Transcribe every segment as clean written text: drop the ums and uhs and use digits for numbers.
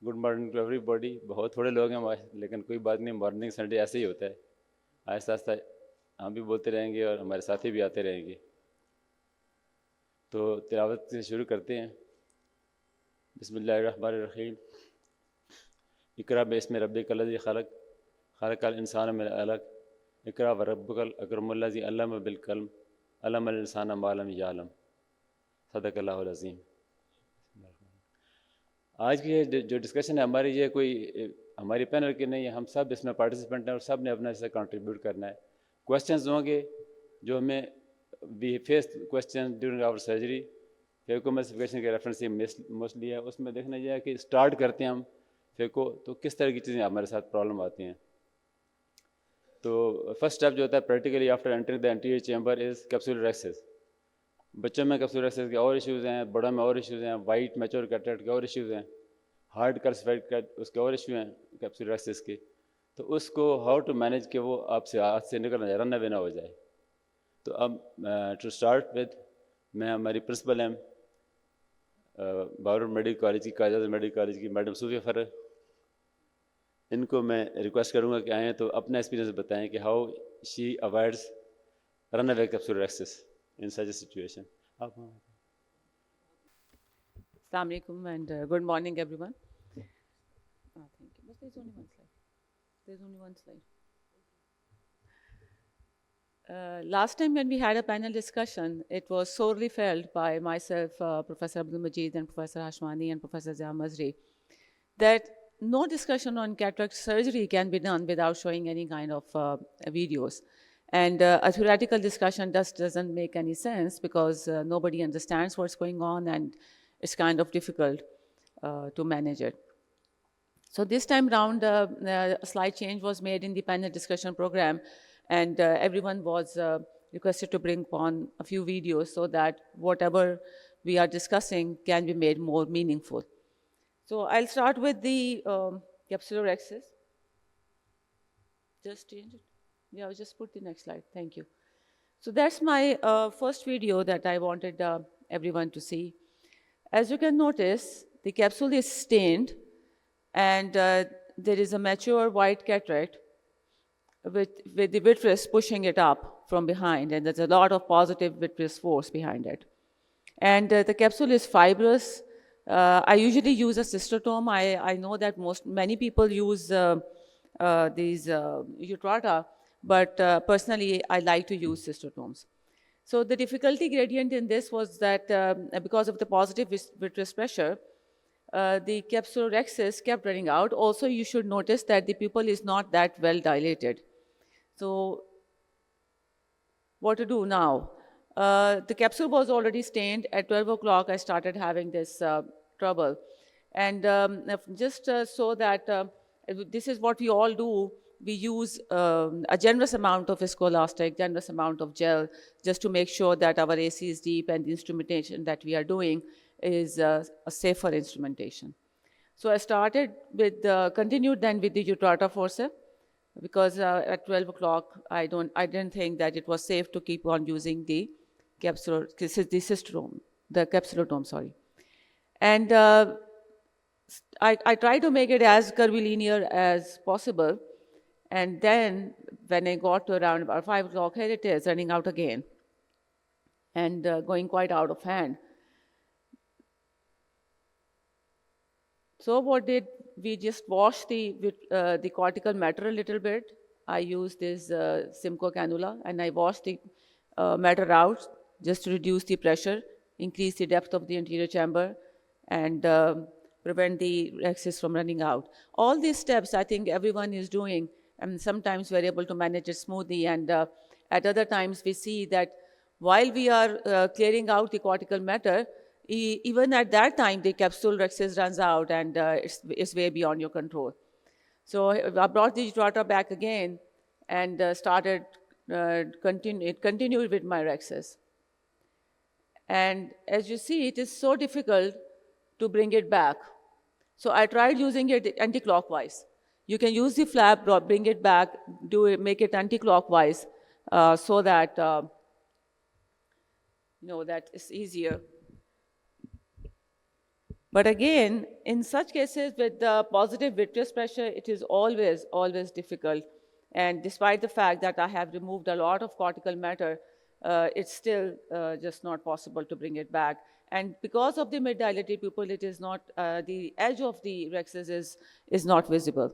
Good morning to everybody. बहुत थोड़े लोग हैं लेकिन कोई बात नहीं, मॉर्निंग संडे ऐसे ही होता है। आहिस्ता आहिस्ता हम भी बोलते रहेंगे और हमारे साथी भी आते रहेंगे। तो तिलावत से शुरू करते हैं। बिस्मिल्लाहिर्रहमानिर्रहीम। इकरा बिस्मि रब्बिकल्लज़ी खलक़ खलक़ल इंसान मिन अलक़। इकरा व रब्बुकल अकरमुल्लज़ी अल्लम बिल कलम अल्लमल इंसान मा लम यअलम। सदक़ल्लाहुल अज़ीम। आज की जो डिस्कशन है हमारी, ये कोई हमारी पैनल की नहीं है, हम सब इसमें पार्टिसिपेंट हैं और सब ने अपना इससे कंट्रीब्यूट करना है। क्वेश्चंस होंगे जो हमें we face question during our surgery, phacoemulsification के रेफरेंस से मोस्टली है। उसमें देखना यह है कि स्टार्ट करते हैं हम फेको तो किस तरह की चीज़ें हमारे साथ प्रॉब्लम आती हैं। तो फर्स्ट स्टेप जो होता है practically after entering the anterior chamber is capsular access. बच्चों में कैप्सुलर एक्सेस के और इश्यूज़ हैं, बड़ों में और इश्यूज़ हैं, वाइट मैच्योर कैटरेक्ट के और इश्यूज़ हैं, हार्ड कर्सफाइड का उसके और इशू हैं कैप्सुलर एक्सेस के। तो उसको हाउ टू मैनेज के वो आपसे हाथ से निकल जाए, रन अवे ना हो जाए। तो अब टू स्टार्ट विद, मैं हमारी प्रिंसिपल हैं बाबर मेडिकल कॉलेज की, कायद मेडिकल कॉलेज की मैडम सूफिया फर, इनको मैं रिक्वेस्ट करूँगा कि आएँ तो अपना एक्सपीरियंस बताएं कि how she avoids run away capsular access in such a situation. आप Assalamu alaikum and good morning, everyone. Thank you. But there's only one slide. There's only one slide. Last time when we had a panel discussion, it was sorely felt by myself, Professor Abdul Majid, and Professor Hashwani, and Professor Zia Mazri, that no discussion on cataract surgery can be done without showing any kind of videos. And a theoretical discussion just doesn't make any sense because nobody understands what's going on and it's kind of difficult to manage it. So this time round, a slight change was made in the panel discussion program, and everyone was requested to bring on a few videos so that whatever we are discussing can be made more meaningful. So I'll start with the capsular axis. Just change it. Yeah, I'll just put the next slide. Thank you. So that's my first video that I wanted everyone to see. As you can notice, the capsule is stained, and there is a mature white cataract with the vitreous pushing it up from behind, and there's a lot of positive vitreous force behind it. And the capsule is fibrous. I usually use a cystotome. I know that many people use these Utrata, but personally, I like to use cystotomes. So the difficulty gradient in this was that because of the positive vitreous pressure, the capsular axis kept running out. Also, you should notice that the pupil is not that well dilated. So what to do now? The capsule was already stained. At 12 o'clock, I started having this trouble. And just so that this is what we all do, we use a generous amount of viscoelastic, generous amount of gel, just to make sure that our AC is deep and the instrumentation that we are doing is a safer instrumentation. So I started with, continued then with the Utrata forceps, because at 12 o'clock, I didn't think that it was safe to keep on using the capsulotome, sorry. And I try to make it as curvilinear as possible. And then when I got to around about 5 o'clock, here it is, running out again and going quite out of hand. So what did we just wash the cortical matter a little bit? I used this Simcoe cannula and I washed the matter out just to reduce the pressure, increase the depth of the anterior chamber, and prevent the axis from running out. All these steps I think everyone is doing, and sometimes we're able to manage it smoothly, and at other times we see that while we are clearing out the cortical matter, even at that time, the capsule axis runs out and it's way beyond your control. So I brought the Utrata back again and continued with my Rexes. And as you see, it is so difficult to bring it back. So I tried using it anti-clockwise. You can use the flap, bring it back, make it anti-clockwise so that, that is easier. But again, in such cases with the positive vitreous pressure, it is always, always difficult. And despite the fact that I have removed a lot of cortical matter, it's still just not possible to bring it back. And because of the mid-dilated pupil, it is not, the edge of the rexus is not visible.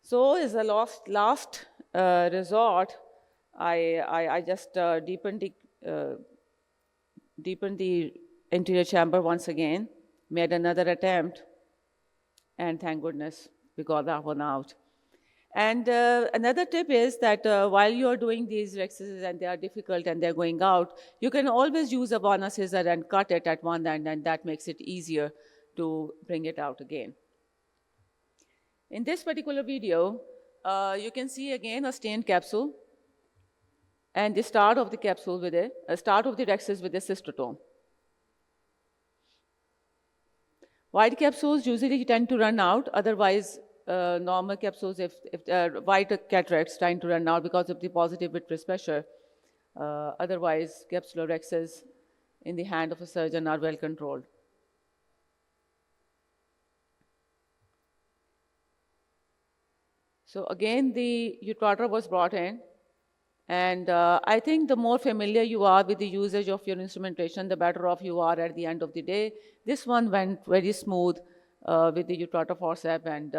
So as a last resort, I just deepened the anterior chamber once again, made another attempt, and thank goodness we got that one out. And another tip is that while you're doing these rexes and they are difficult and they're going out, you can always use a Vanna scissor and cut it at one end, and that makes it easier to bring it out again. In this particular video, you can see again a stained capsule and the start of the capsule with start of the rexus with a cystotome. White capsules usually tend to run out, otherwise normal capsules, if white cataracts tend to run out because of the positive vitreous pressure. Otherwise, capsular rexes in the hand of a surgeon are well controlled. So again, the utrata was brought in. And I think the more familiar you are with the usage of your instrumentation, the better off you are at the end of the day. This one went very smooth with the utrata forceps, and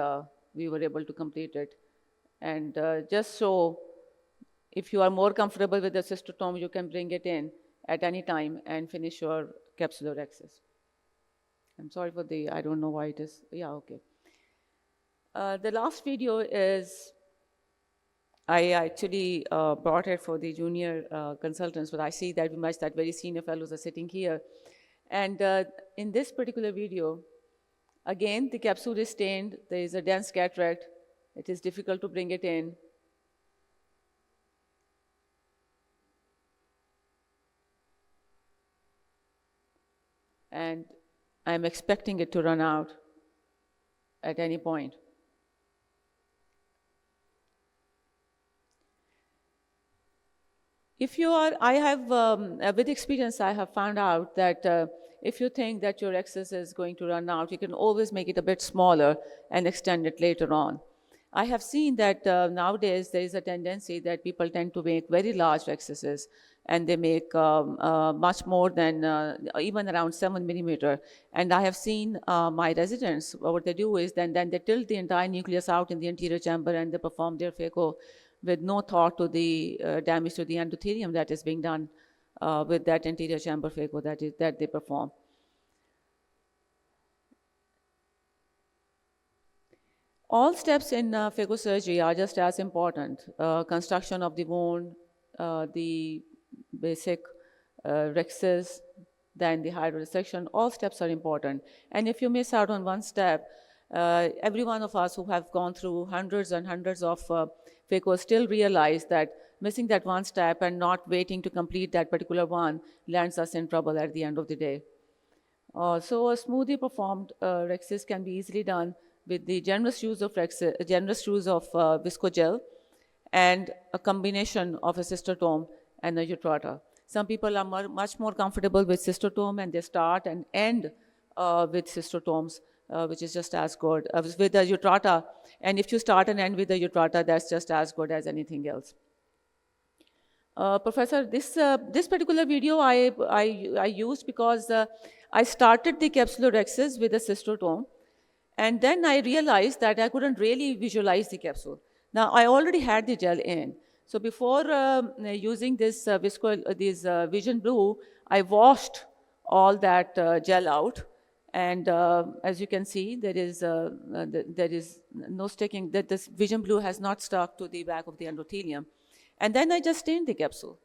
we were able to complete it. And just so, if you are more comfortable with the cystotome, you can bring it in at any time and finish your capsular rexus. I'm sorry for the, I don't know why it is, yeah, okay. The last video is, I actually brought it for the junior consultants, but I see that very senior fellows are sitting here. And in this particular video, again, the capsule is stained. There is a dense cataract. It is difficult to bring it in. And I'm expecting it to run out at any point. If you are, I have, with experience, I have found out that if you think that your rexus is going to run out, you can always make it a bit smaller and extend it later on. I have seen that nowadays there is a tendency that people tend to make very large rexuses, and they make much more than even around 7 millimeter. And I have seen my residents, what they do is then they tilt the entire nucleus out in the anterior chamber and they perform their phaco with no thought to the damage to the endothelium that is being done with that anterior chamber phaco that they perform. All steps in phacosurgery are just as important. Construction of the wound, the basic rexus, then the hydroresection, all steps are important. And if you miss out on one step, every one of us who have gone through hundreds and hundreds of phacos still realize that missing that one step and not waiting to complete that particular one lands us in trouble at the end of the day. So a smoothly performed rexus can be easily done with the generous use of viscogel and a combination of a cystotome and a utrata. Some people are much more comfortable with cystotome, and they start and end with cystotomes, which is just as good with the utrata. And if you start and end with the utrata, that's just as good as anything else. Professor, this particular video I used because I started the capsular rexus with a cystotome, and then I realized that I couldn't really visualize the capsule. Now, I already had the gel in. So before using this Vision Blue, I washed all that gel out. And as you can see, there is no sticking, that this Vision Blue has not stuck to the back of the endothelium. And then I just stained the capsule.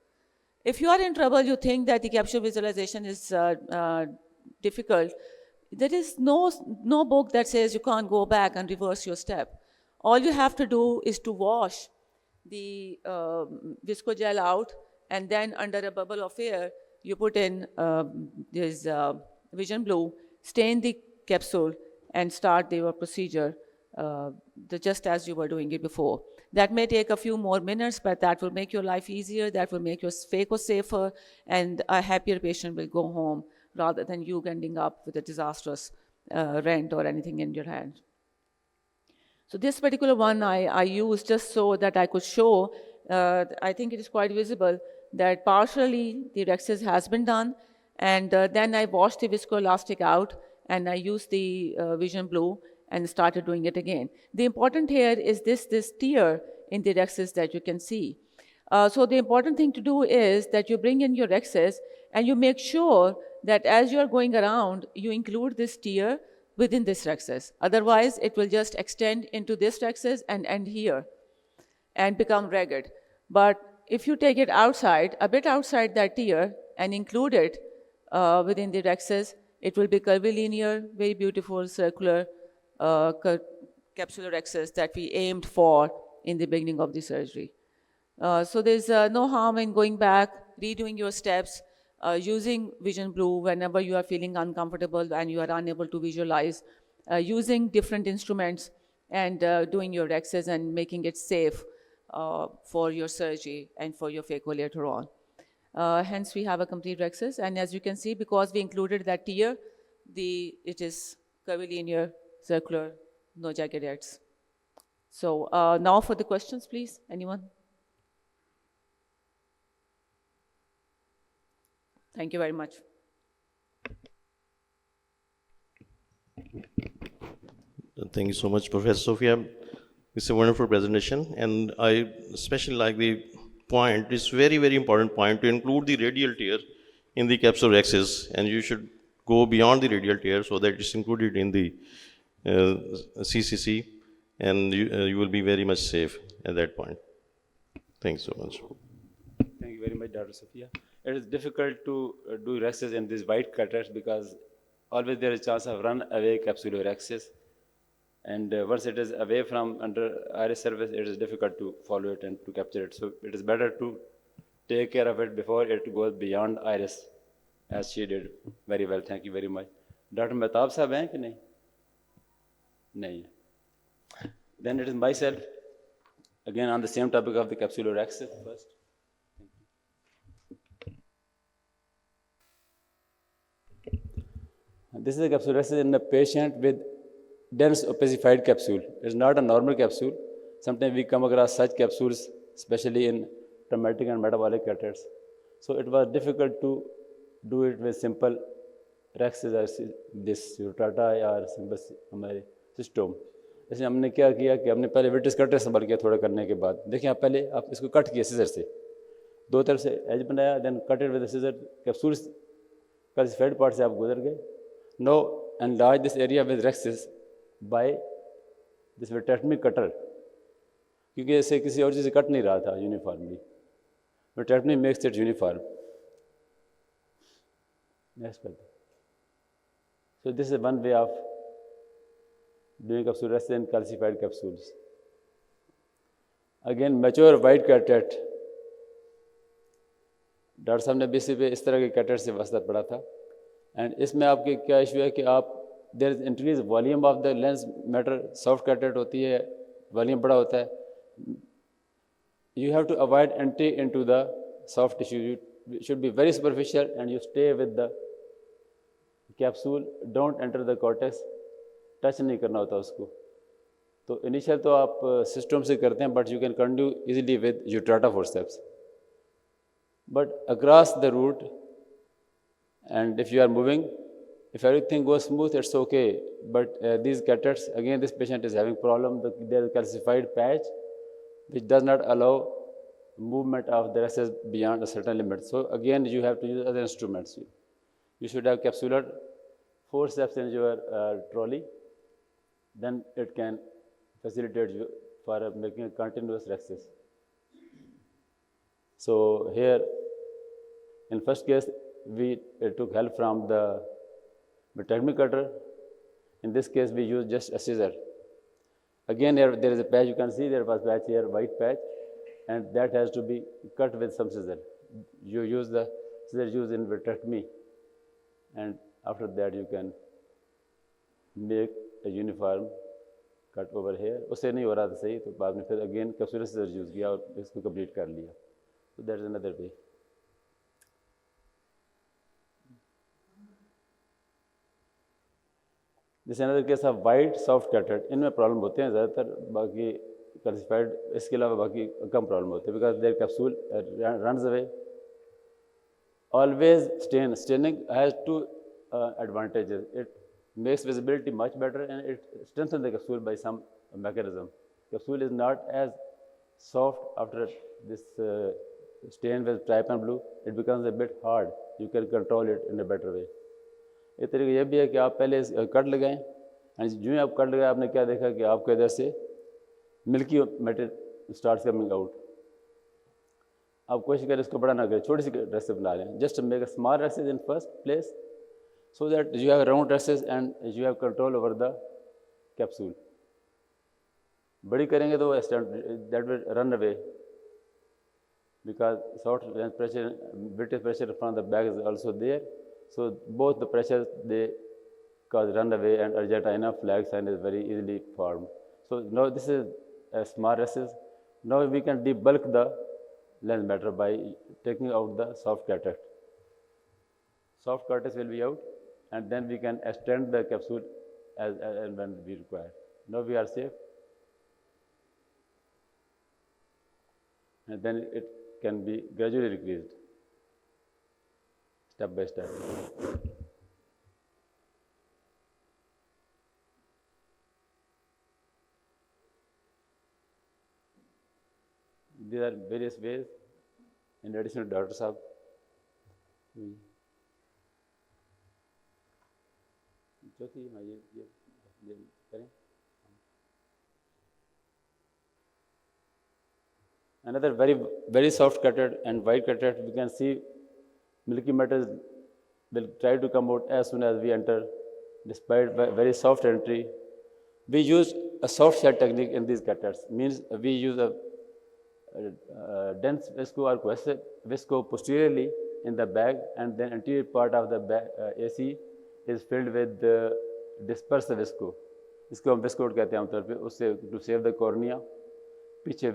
If you are in trouble, you think that the capsule visualization is difficult, there is no book that says you can't go back and reverse your step. All you have to do is to wash the viscogel out, and then under a bubble of air, you put in this Vision Blue, stain the capsule, and start your procedure just as you were doing it before. That may take a few more minutes, but that will make your life easier, that will make your phaco safer, and a happier patient will go home rather than you ending up with a disastrous rent or anything in your hand. So this particular one I used just so that I could show, I think it is quite visible, that partially the rexes has been done, and then I washed the viscoelastic out, and I used the Vision Blue and started doing it again. The important here is this tear in the rexes that you can see. So the important thing to do is that you bring in your rexes and you make sure that as you're going around, you include this tear within this rexes. Otherwise, it will just extend into this rexes and end here and become ragged. But if you take it outside, a bit outside that tear, and include it within the rexes, it will be curvilinear, very beautiful, circular capsular rexes that we aimed for in the beginning of the surgery. So there's no harm in going back, redoing your steps, using Vision Blue whenever you are feeling uncomfortable and you are unable to visualize, using different instruments and doing your rexes and making it safe for your surgery and for your phaco later on. Hence, we have a complete rexes, and as you can see, because we included that tear, it is curvilinear, circular, no jagged edges. So now for the questions, please. Anyone? Thank you very much. Thank you so much, Professor Sophia. It's a wonderful presentation, and I especially like the point, it's very, very important point to include the radial tear in the capsular rexes, and you should go beyond the radial tear so that it's included in the CCC, and you will be very much safe at that point. Thanks so much. Thank you very much, Dr. Sophia. It is difficult to do rexes in these white cutters because always there is a chance of run away capsular rexes. And once it is away from under iris surface, it is difficult to follow it and to capture it. So it is better to take care of it before it goes beyond iris, as she did very well. Thank you very much. Dr. Mehtab sahab hain ki nahi? Nahi. Then it is myself, again on the same topic of the capsular rexes first. This is a capsular rexes in a patient with dense opacified capsule. It's not a normal capsule. Sometimes we come across such capsules, especially in traumatic and metabolic cataracts. So it was difficult to do it with simple rexes as this Tata or simple हमारे system. इसलिए हमने क्या किया कि हमने पहले विटिस cutter संभल किया थोड़ा करने के बाद. देखिए आप पहले आप इसको कट किया सीजर से, दो तरफ से एज बनाया, then cutted with scissor capsule calcified part से आप गुजर गए. Now enlarge this area with rexes by this vitrectomy cutter, क्योंकि ऐसे किसी और चीज़ से कट नहीं रहा था uniformly. Vitrectomy makes it uniform. Next slide. So this is one way of doing capsular rexes in calcified capsules. Again, mature white cataract. Doctor साहब ने बीसी पे इस तरह के कैटेट से वस्ता पड़ा था. एंड इसमें आपके क्या इशू है कि आप there is increase volume of the lens matter. Soft कैटेट होती है, वॉल्यूम बड़ा होता है. You have to avoid entry into the soft tissue. You should be very superficial and you stay with the capsule. Don't enter the cortex. Touch नहीं करना होता उसको. तो इनिशियल तो आप सिस्टम से करते हैं, but you can continue easily with Utrata forceps. But across the route, and if you are moving, if everything goes smooth, it's okay. But these cataracts, again, this patient is having problem. There is a calcified patch which does not allow movement of the rexes beyond a certain limit. So again, you have to use other instruments. You should have capsular forceps in your trolley. Then it can facilitate you for making a continuous rexes. So here, in first case, we took help from the vitrectomy cutter. In this case, we used just a scissor. Again, here there is a patch. You can see there was patch here, white patch, and that has to be cut with some scissor. You use the scissor used in vitrectomy, and after that you can make a uniform cut over here. उससे नहीं हो रहा था सही, तो बाद में फिर again capsular scissor use किया और इसको complete कर लिया. So that is another way. This another case of wide soft CATET, इनमें प्रॉब्लम होते हैं ज़्यादातर, बाकी कैल्सिफाइड इसके अलावा बाकी कम प्रॉब्लम होती है, because there capsule runs away always. Staining has two advantages. It makes visibility much better and it strengthens the capsule by some mechanism. Capsule is not as soft after this stain with trypan blue. It becomes a bit hard. You can control it in a better way. एक तरीका यह भी है कि आप पहले cut लगाएं, and जो ही आप कट लगाए आपने क्या देखा कि आपके इधर से milky material starts coming out. आप कोशिश करें इसको बड़ा ना करें, छोटी सी ड्रेसेस बना लें. Just make a small dresses in first place so that you have round dresses and you have control over the capsule. बड़ी करेंगे तो that will run away because soft pressure British pressure from the back is also there, so both the pressures they cause run away and Argentina flag sign is very easily formed. So now this is a small dresses. Now we can debulk the lens matter by taking out the soft cataract. Soft cortex will be out and then we can extend the capsule as and when we require. Now we are safe and then it can be gradually decreased step by step. There are various ways in addition to Dr. Saab. चौथी हाँ ये करें. Another very soft cataract and white cataract, we can see milky matter will try to come out as soon as we enter, despite very soft entry. We use a soft shell technique in these cataracts, means we use a dense visco or cohesive visco posteriorly in the bag, and then anterior part of the bag, AC is filled with dispersed visco. इसको हम Wiskott कहते हैं आमतौर पे. उससे to save the cornea पीछे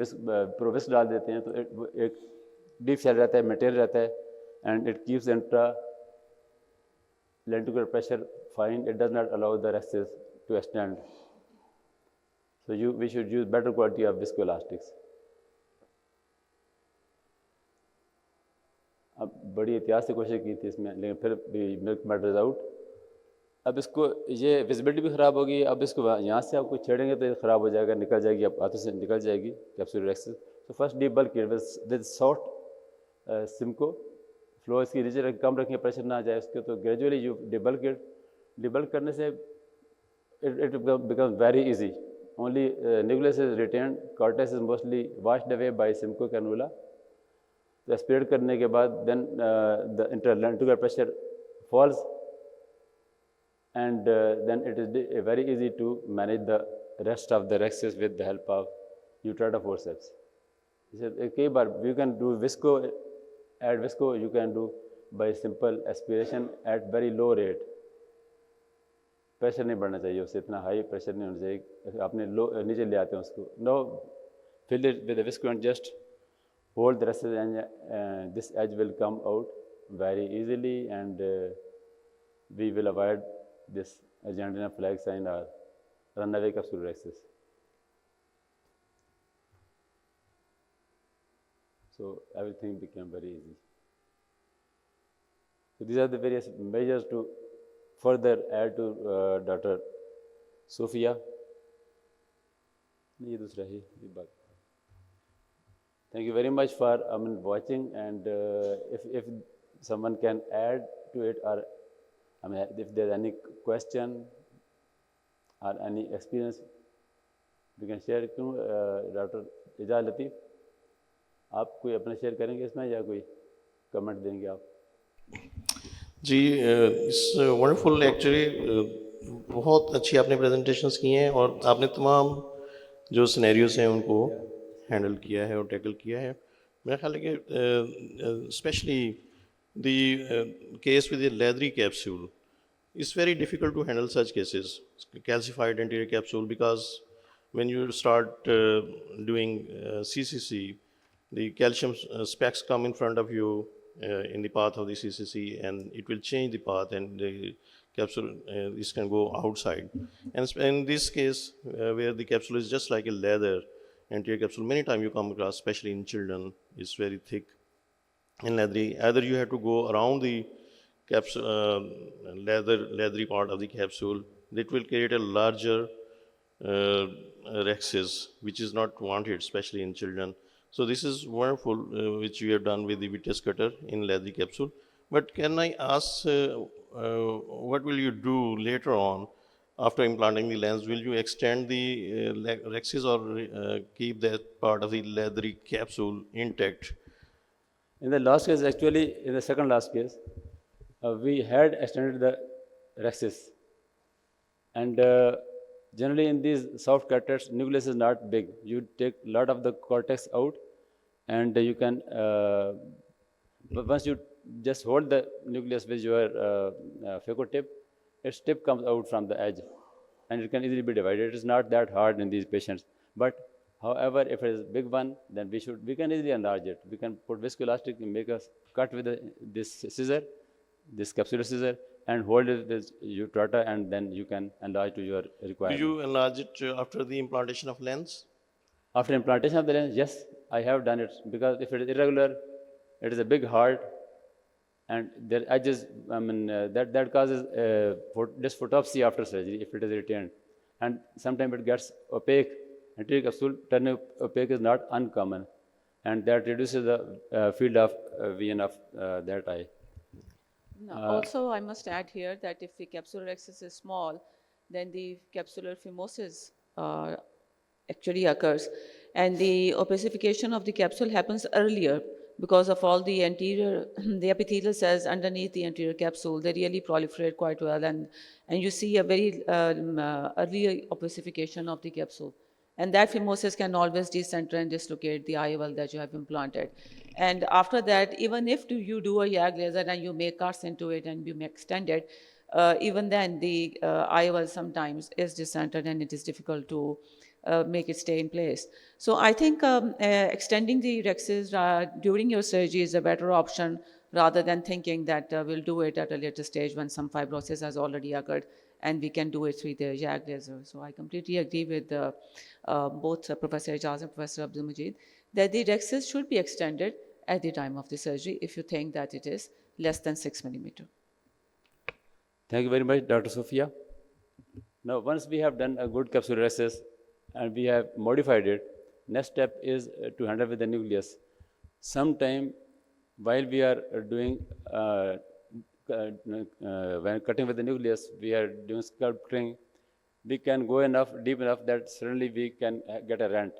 prowess डाल देते हैं तो एक डीप शेल रहता है, मटेरियल रहता है, and it keeps intra lenticular pressure fine. It does not allow the rhexis to extend. So we should use better quality of viscoelastics. अब बड़ी एहतियात से कोशिश की थी इसमें, लेकिन फिर भी मिल्क मैटर्स आउट. अब इसको ये विजिबिलिटी भी ख़राब होगी. अब इसको यहाँ से आपको छेड़ेंगे तो ये ख़राब हो जाएगा, निकल जाएगी, आप हाथों से निकल जाएगी कैप्सूल रेक्सेस. तो first debulk it with soft Simcoe. Flow इसकी नीचे कम रखें, प्रेशर ना आ जाए उसके. तो gradually you debulk it. Debulk करने से it become very easy. Only nucleus is retained, cortex is mostly washed away by Simcoe cannula. तो एस्पिरेट करने के बाद then the interlenticular pressure falls and then it is very easy to manage the rest of the rexes with the help of Utrata forceps. कई बार you can do visco, add visco you can do by simple aspiration at very low rate. Pressure नहीं बढ़ना चाहिए उससे, इतना high pressure नहीं होना चाहिए. आपने लो नीचे ले आते हैं उसको. Now fill it with the visco and just hold the rexes and this edge will come out very easily and we will avoid this Argentina flag sign or runaway capsule rexes. So everything became very easy. So these are the various measures to further add to Dr. Sophia. ये दूसरा ही बात. Thank you very much for watching, and if someone can add to it, or if there's any question or any experience, we can share. क्यों doctor Ejaz लतीफ़, आप कोई अपना share करेंगे इसमें या कोई कमेंट देंगे आप? जी, इस वंडरफुल एक्चुअली बहुत अच्छी आपने प्रेजेंटेशंस की हैं और आपने तमाम जो सिनेरियोस हैं उनको हैंडल किया है और टैकल किया है. मेरा ख्याल है कि specially the case with the leathery capsule, it's very difficult to handle such cases, calcified anterior capsule, because when you start doing CCC, the calcium specks come in front of you in the path of the CCC, and it will change the path, and the capsule, this can go outside. And in this case, where the capsule is just like a leather, anterior capsule, many times you come across, especially in children, it's very thick and leathery. Either you have to go around the capsule, leathery part of the capsule, that will create a larger rhexis, which is not wanted, especially in children. So this is wonderful, which we have done with the vitreous cutter in leathery capsule. But can I ask, what will you do later on after implanting the lens? Will you extend the rhexis or keep that part of the leathery capsule intact? In the last case, actually, in the second last case, we had extended the rhexis. And generally in these soft cutters, nucleus is not big. You take a lot of the cortex out, and you can, but once you just hold the nucleus with your phaco tip, its tip comes out from the edge, and it can easily be divided. It is not that hard in these patients. But however, if it is a big one, then we can easily enlarge it. We can put viscoelastic and make a cut with this scissor, this capsular scissor, and hold it with your trotter, and then you can enlarge to your Do requirement. you enlarge it after the implantation of lens? After implantation of the lens, yes, I have done it, because if it is irregular, it is a big heart, and their edges, that causes dysphotopsia after surgery if it is retained. And sometimes it gets opaque. Anterior capsule turning opaque is not uncommon, and that reduces the field of vision of that eye. No, also, I must add here that if the capsular rhexis is small, then the capsular phimosis actually occurs, and the opacification of the capsule happens earlier because of all the anterior, the epithelial cells underneath the anterior capsule. They really proliferate quite well, and you see a very early opacification of the capsule. And that phimosis can always decenter and dislocate the IOL that you have implanted. And after that, even if you do a YAG laser and you make cuts into it and you make extend it, even then the IOL sometimes is decentered and it is difficult to make it stay in place. So I think extending the rhexis during your surgery is a better option rather than thinking that we'll do it at a later stage when some fibrosis has already occurred and we can do it through the YAG laser. So I completely agree with both Professor Ijaz and Professor Abdul Majid that the rhexis should be extended at the time of the surgery if you think that it is less than 6 millimeter. Thank you very much, Dr. Sophia. Now, once we have done a good capsular rhexis and we have modified it, next step is to handle with the nucleus. Sometime while we are doing, when cutting with the nucleus, we are doing sculpting, we can go deep enough that suddenly we can get a rent.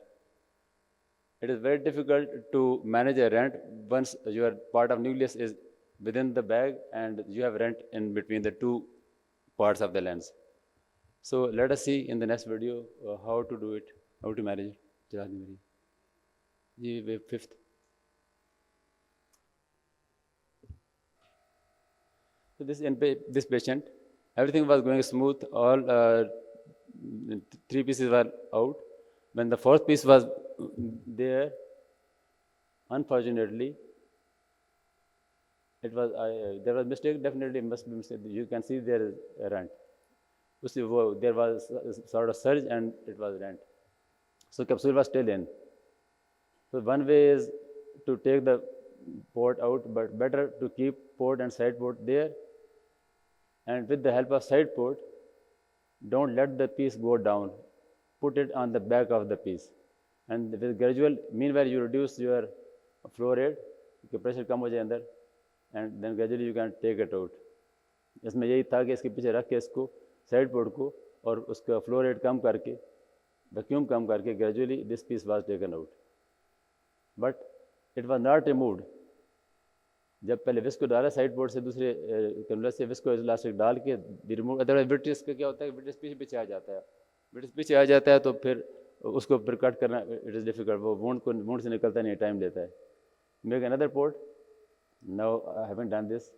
It is very difficult to manage a rent once your part of nucleus is within the bag and you have rent in between the two parts of the lens. So let us see in the next video how to do it, how to manage it. Fifth. So this patient, everything was going smooth. All 3 pieces were out. When the 4th piece was there, unfortunately, it was there was mistake. Definitely must be mistake. You can see there is a rent. There was sort of surge and it was rent. So capsule was still in. So one way is to take the port out, but better to keep port and side port there. And with the help of side port, don't let the piece go down. Put it on the back of the piece. And with gradual, meanwhile you reduce your flow rate, pressure कम हो जाए अंदर, and then gradually you can take it out. इसमें यही था कि इसके पीछे रख के इसको साइड पोर्ट को और उसका फ्लो रेट कम करके, वैक्यूम कम करके, gradually this piece was taken out. But it was not removed. जब पहले विस्को डाला साइड पोर्ट से दूसरे कैनुला से विस्को इलास्टिक डाल के रिमूव, अदरवाइज विट्रिस का क्या होता है, विट्रिस पीछे आ जाता है. विट्रिस पीछे आ जाता है तो फिर उसको फिर कट करना इट इज़ डिफिकल्ट. वो वुंड से निकलता नहीं, टाइम लेता है. Make another port. Now I haven't done this.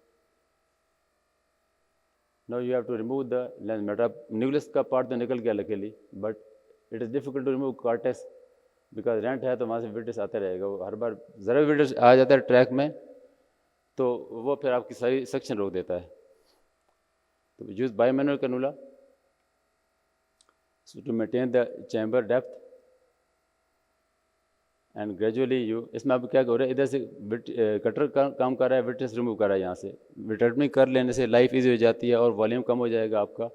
Now you have to remove the lens matter. Nucleus का पार्ट तो निकल गया luckily, but it is difficult to remove cortex because rent है तो वहाँ से विट्रिस आता रहेगा. वो हर बार ज़रा भी विट्रिस आ जाता है ट्रैक में तो वो फिर आपकी सारी सेक्शन रोक देता है. तो use bimanual cannula so to maintain the chamber depth and gradually you इसमें आप क्या कर रहे हैं इधर से कटर काम कर रहा है विट्रस रिमूव कर रहा है यहाँ से विट्रेक्टमी कर लेने से लाइफ इजी हो जाती है और वॉल्यूम कम हो जाएगा आपका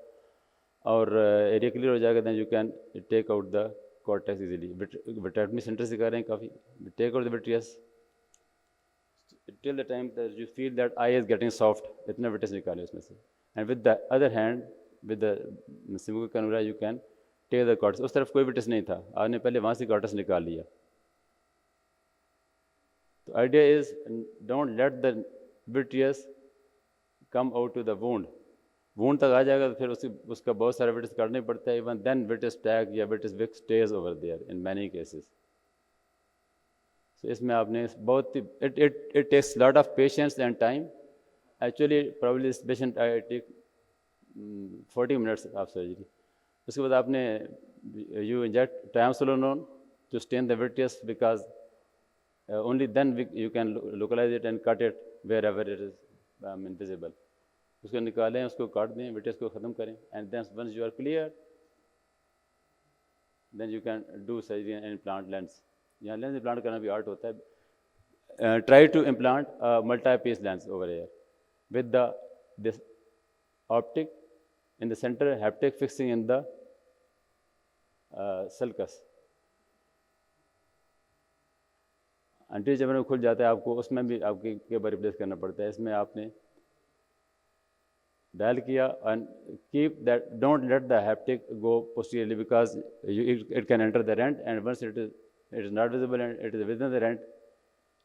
और एरिया क्लियर हो जाएगा then you can take out the cortex easily vitrectomy centre से कर रहे हैं काफ़ी take out the vitreous till the time that you feel that eye is getting soft इतना विट्रस निकाले उसमें से and with the other hand with the Simcoe cannula you can take the cortex उस तरफ कोई विट्रस नहीं था आपने पहले वहाँ से कॉर्टेक्स निकाल लिया तो idea is don't let the vitreous come out to the wound तक आ जाएगा तो फिर उसका बहुत सारा विट्रस काटना ही पड़ता है even then vitreous tag या vitreous wick stays over there in many cases so इसमें आपने बहुत it takes lot of patience and time actually probably this patient I take 40 minutes of surgery उसके बाद आपने you inject triamcinolone to stain the vitreous because only then you can localize it and cut it wherever it is visible उसको निकालें उसको काट दें vitreous को ख़त्म करें and then once you are clear then you can do surgery and implant lens यहाँ lens implant करना भी आर्ट होता है try to implant multi piece lens over air with the this optic in the centre haptic fixing in the sulcus anterior chamber में खुल जाता है आपको उसमें भी आपके के बार रिप्लेस करना पड़ता है इसमें आपने डायल किया and keep that don't let the haptic go posteriorly because it can enter the rent and once it is not visible and it is within the rent,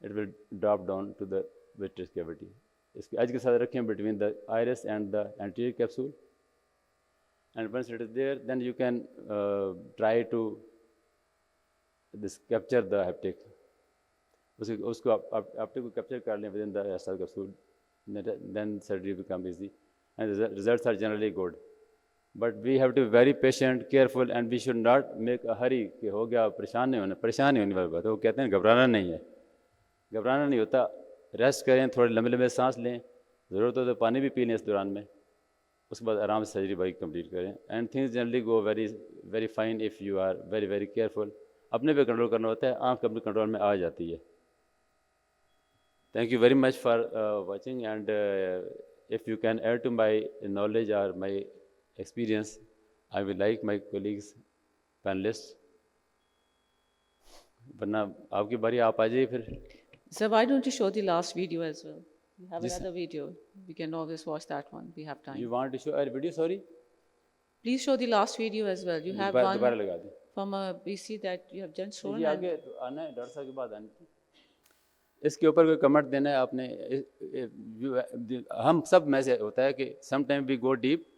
it will drop down to the vitreous cavity. इसके आज के साथ रखें between the iris and the anterior capsule, and once it is there, then you can try to capture the haptic. उसको haptic को capture कर लें within the astral capsule, then surgery become easy, and the results are generally good. But we have to be very patient, careful, and we should not make a hurry कि हो गया परेशान नहीं होने वाली बात है वो कहते हैं घबराना नहीं है घबराना नहीं होता रेस्ट करें थोड़े लंबे लंबे सांस लें ज़रूरत हो तो पानी भी पी लें इस दौरान में उसके बाद आराम से सर्जरी बाइक कंप्लीट करें and things generally go very fine if you are very careful अपने पे कंट्रोल करना होता है आँख अपने कंट्रोल में आ जाती है thank you very much for watching and if you can add to my knowledge और my experience, I will like my colleagues, panelists. वरना आपकी बारी आप आ जाइए फिर. So why don't you show the last video as well? You have another video. We can always watch that one. We have time. You want to show a video? Sorry. Please show the last video as well. You have one दोबारा लगा दें. from a BC that you have just shown. ये आगे तो आना है doctor साहब के बाद आना. इसके ऊपर कोई कमेंट देना है आपने. हम सब में से होता है कि sometime we go deep.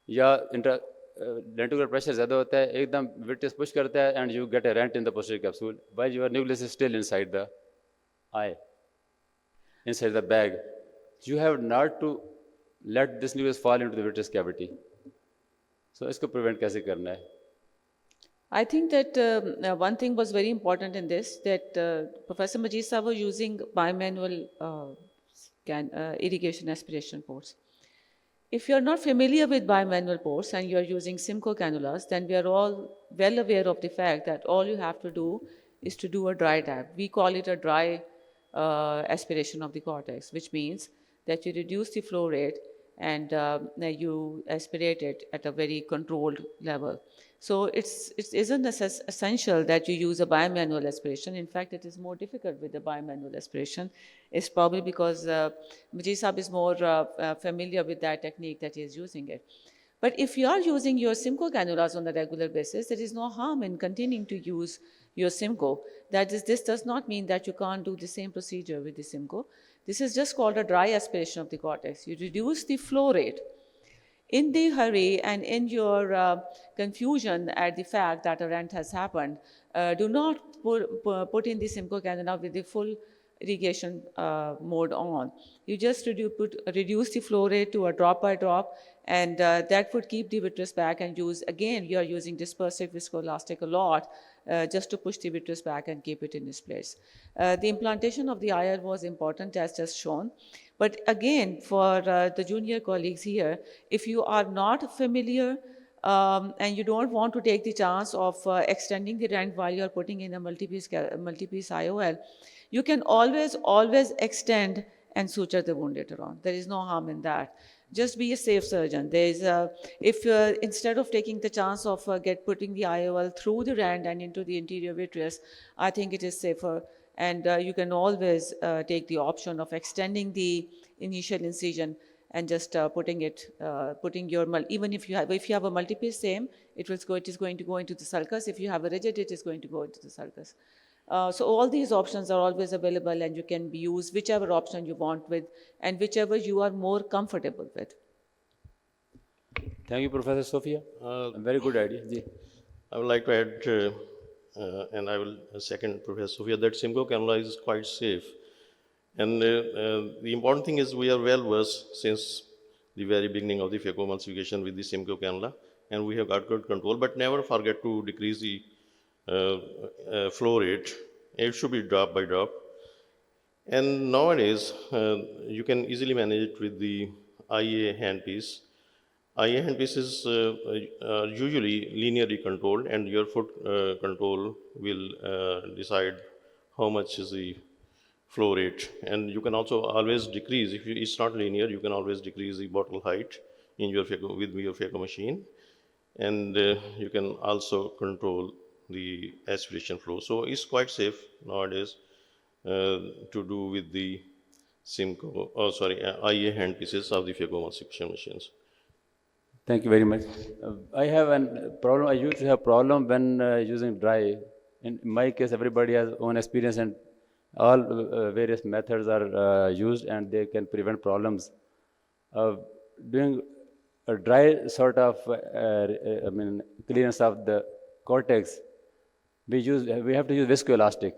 या लेंटिकुलर प्रेशर ज़्यादा होता है एकदम विट्रियस पुश करता है and you get a rent in the posterior capsule while your nucleus is still inside the eye inside the bag you have not to let this nucleus fall into the vitreous cavity so इसको prevent कैसे करना है I think that one thing was very important in this that Professor Majid Sahab was using bimanual irrigation aspiration ports. If you are not familiar with bimanual ports and you are using Simcoe cannulas, then we are all well aware of the fact that all you have to do is to do a dry dab. We call it a dry aspiration of the cortex, which means that you reduce the flow rate and you aspirate it at a very controlled level. So it isn't essential that you use a bimanual aspiration. In fact, it is more difficult with the bimanual aspiration. It's probably because Majid Sahab is more familiar with that technique that he is using it. But if you are using your Simcoe cannulas on a regular basis, there is no harm in continuing to use your Simcoe. That is, this does not mean that you can't do the same procedure with the Simcoe. This is just called a dry aspiration of the cortex. You reduce the flow rate. In the hurry and in your confusion at the fact that a rent has happened, do not put in the Simcoe cannula with the full irrigation mode on. You just reduce the flow rate to a drop by drop, and that would keep the vitreous back and use, again, you are using dispersive viscoelastic a lot just to push the vitreous back and keep it in its place. The implantation of the IR was important as just shown, But again, for the junior colleagues here, if you are not familiar and you don't want to take the chance of extending the rent while you're putting in a multi-piece IOL, you can always extend and suture the wound later on. There is no harm in that. Just be a safe surgeon. There is if instead of taking the chance of putting the IOL through the rand and into the anterior vitreous, I think it is safer. And you can always take the option of extending the initial incision and just putting your, even if you have a multi-piece, same, it is going to go into the sulcus. If you have a rigid, it is going to go into the sulcus. So all these options are always available, and you can use whichever option you want with, and whichever you are more comfortable with. Thank you, Professor Sophia. A very good idea. Ji. I would like to add, and I will second Professor Sophia, that Simcoe cannula is quite safe. And the important thing is we are well versed since the very beginning of the phacoemulsification with the Simcoe cannula, and we have got good control. But never forget to decrease the flow rate. It should be drop by drop. And nowadays, you can easily manage it with the IA handpiece. IA handpiece is usually linearly controlled, and your foot control will decide how much is the flow rate. And you can also always decrease, if it's not linear, you can always decrease the bottle height in your with your phaco machine. And you can also control the aspiration flow. So it's quite safe nowadays to do with the Simcoe, IA handpieces of the phacoemulsification machines. Thank you very much. I have a problem. I used to have problem when using dry. In my case, everybody has own experience, and all various methods are used, and they can prevent problems. Doing a dry sort of, clearance of the cortex, we have to use viscoelastic,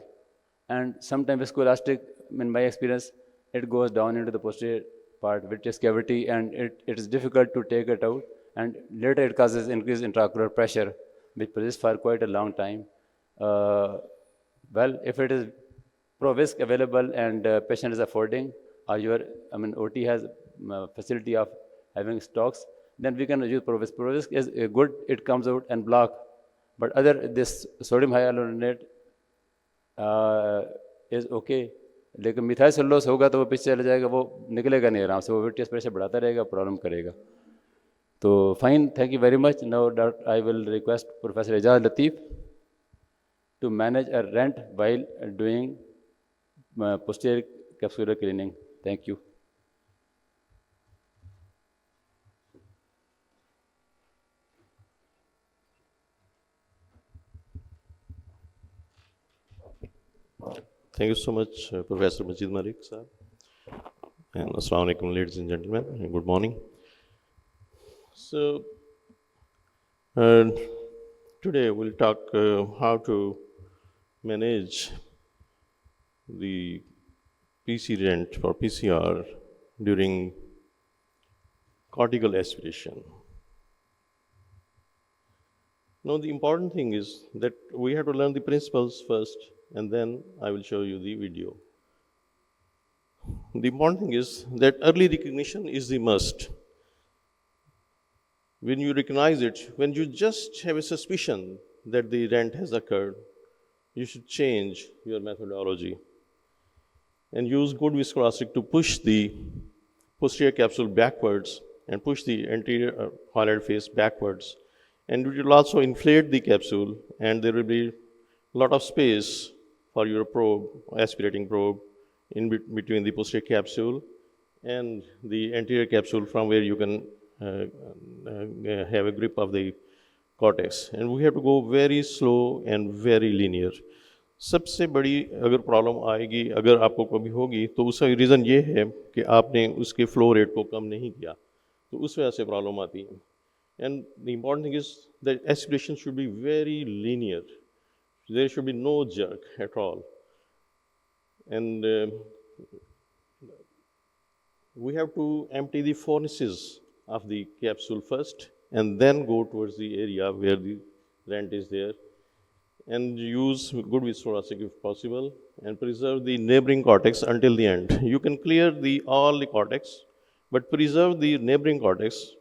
and sometimes viscoelastic, in my experience, it goes down into the posterior part, vitreous cavity, and it is difficult to take it out, and later it causes increased intraocular pressure, which persists for quite a long time. Well, if it is Provisc available and patient is affording, or your OT has facility of having stocks, then we can use Provisc. Provisc is good; it comes out and block. But this sodium hyaluronate is okay. लेकिन methyl cellulose होगा तो वो पीछे चला जाएगा, वो निकलेगा नहीं आराम से, वो विट्रियस प्रेशर बढ़ाता रहेगा, प्रॉब्लम करेगा. तो fine, thank you very much. Now I will request professor Ejaz Latif to manage a rent while doing posterior capsular cleaning. Thank you. Thank you so much, Professor Majid Malik, sir. And Assalamu alaikum, ladies and gentlemen, and good morning. So, today we'll talk how to manage the PC rent or PCR during cortical aspiration. Now, the important thing is that we have to learn the principles first, and then I will show you the video. The important thing is that early recognition is the must. When you recognize it, when you just have a suspicion that the rent has occurred, you should change your methodology and use good viscoelastic to push the posterior capsule backwards and push the anterior highlight face backwards. And it will also inflate the capsule, and there will be a lot of space for your probe, aspirating probe, in between the posterior capsule and the anterior capsule, from where you can have a grip of the cortex. And we have to go very slow and very linear. सबसे बड़ी अगर problem आएगी, अगर आपको कभी होगी, तो उसका रीज़न ये है कि आपने उसके फ्लो रेट को कम नहीं किया, तो उस वजह से प्रॉब्लम आती है. And the important thing is that aspiration should be very linear. There should be no jerk at all. And we have to empty the fornices of the capsule first, and then go towards the area where the rent is there, and use good viscoelastic if possible, and preserve the neighboring cortex until the end. You can clear all the cortex, but preserve the neighboring cortex,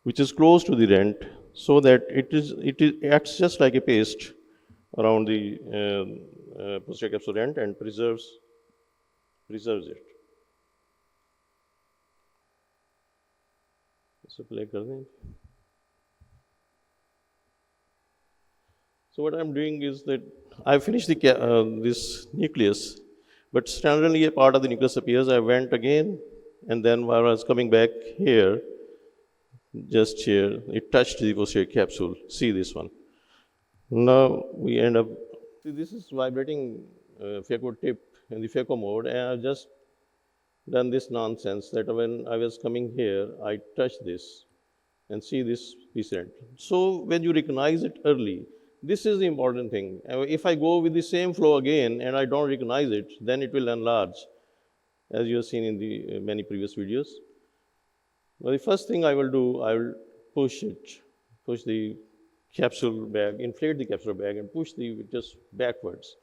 which is close to the rent, so that it acts just like a paste around the posterior capsular rent and preserves it. So play कर दें. So what I'm doing is that I finished this nucleus, but suddenly a part of the nucleus appears. I went again, and then while I was coming back here, just here, it touched the posterior capsule. See this one. Now we end up, see, this is vibrating phaco tip in the phaco mode, and I've just done this nonsense that when I was coming here, I touched this and see this piece rent. So when you recognize it early, this is the important thing. If I go with the same flow again and I don't recognize it, then it will enlarge, as you have seen in the many previous videos. Well, the first thing I will do, I will push the capsule bag, inflate the capsule bag and push just backwards.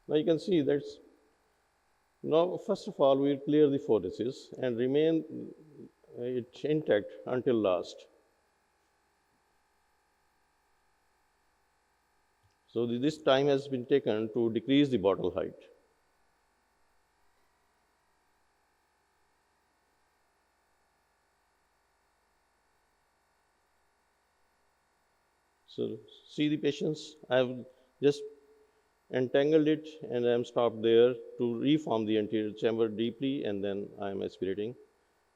Now you can see that's, now first of all, we'll clear the fornices and remain it intact until last. So this time has been taken to decrease the bottle height. So see the patience, I have just entangled it and I am stopped there to reform the anterior chamber deeply, and then I am aspirating.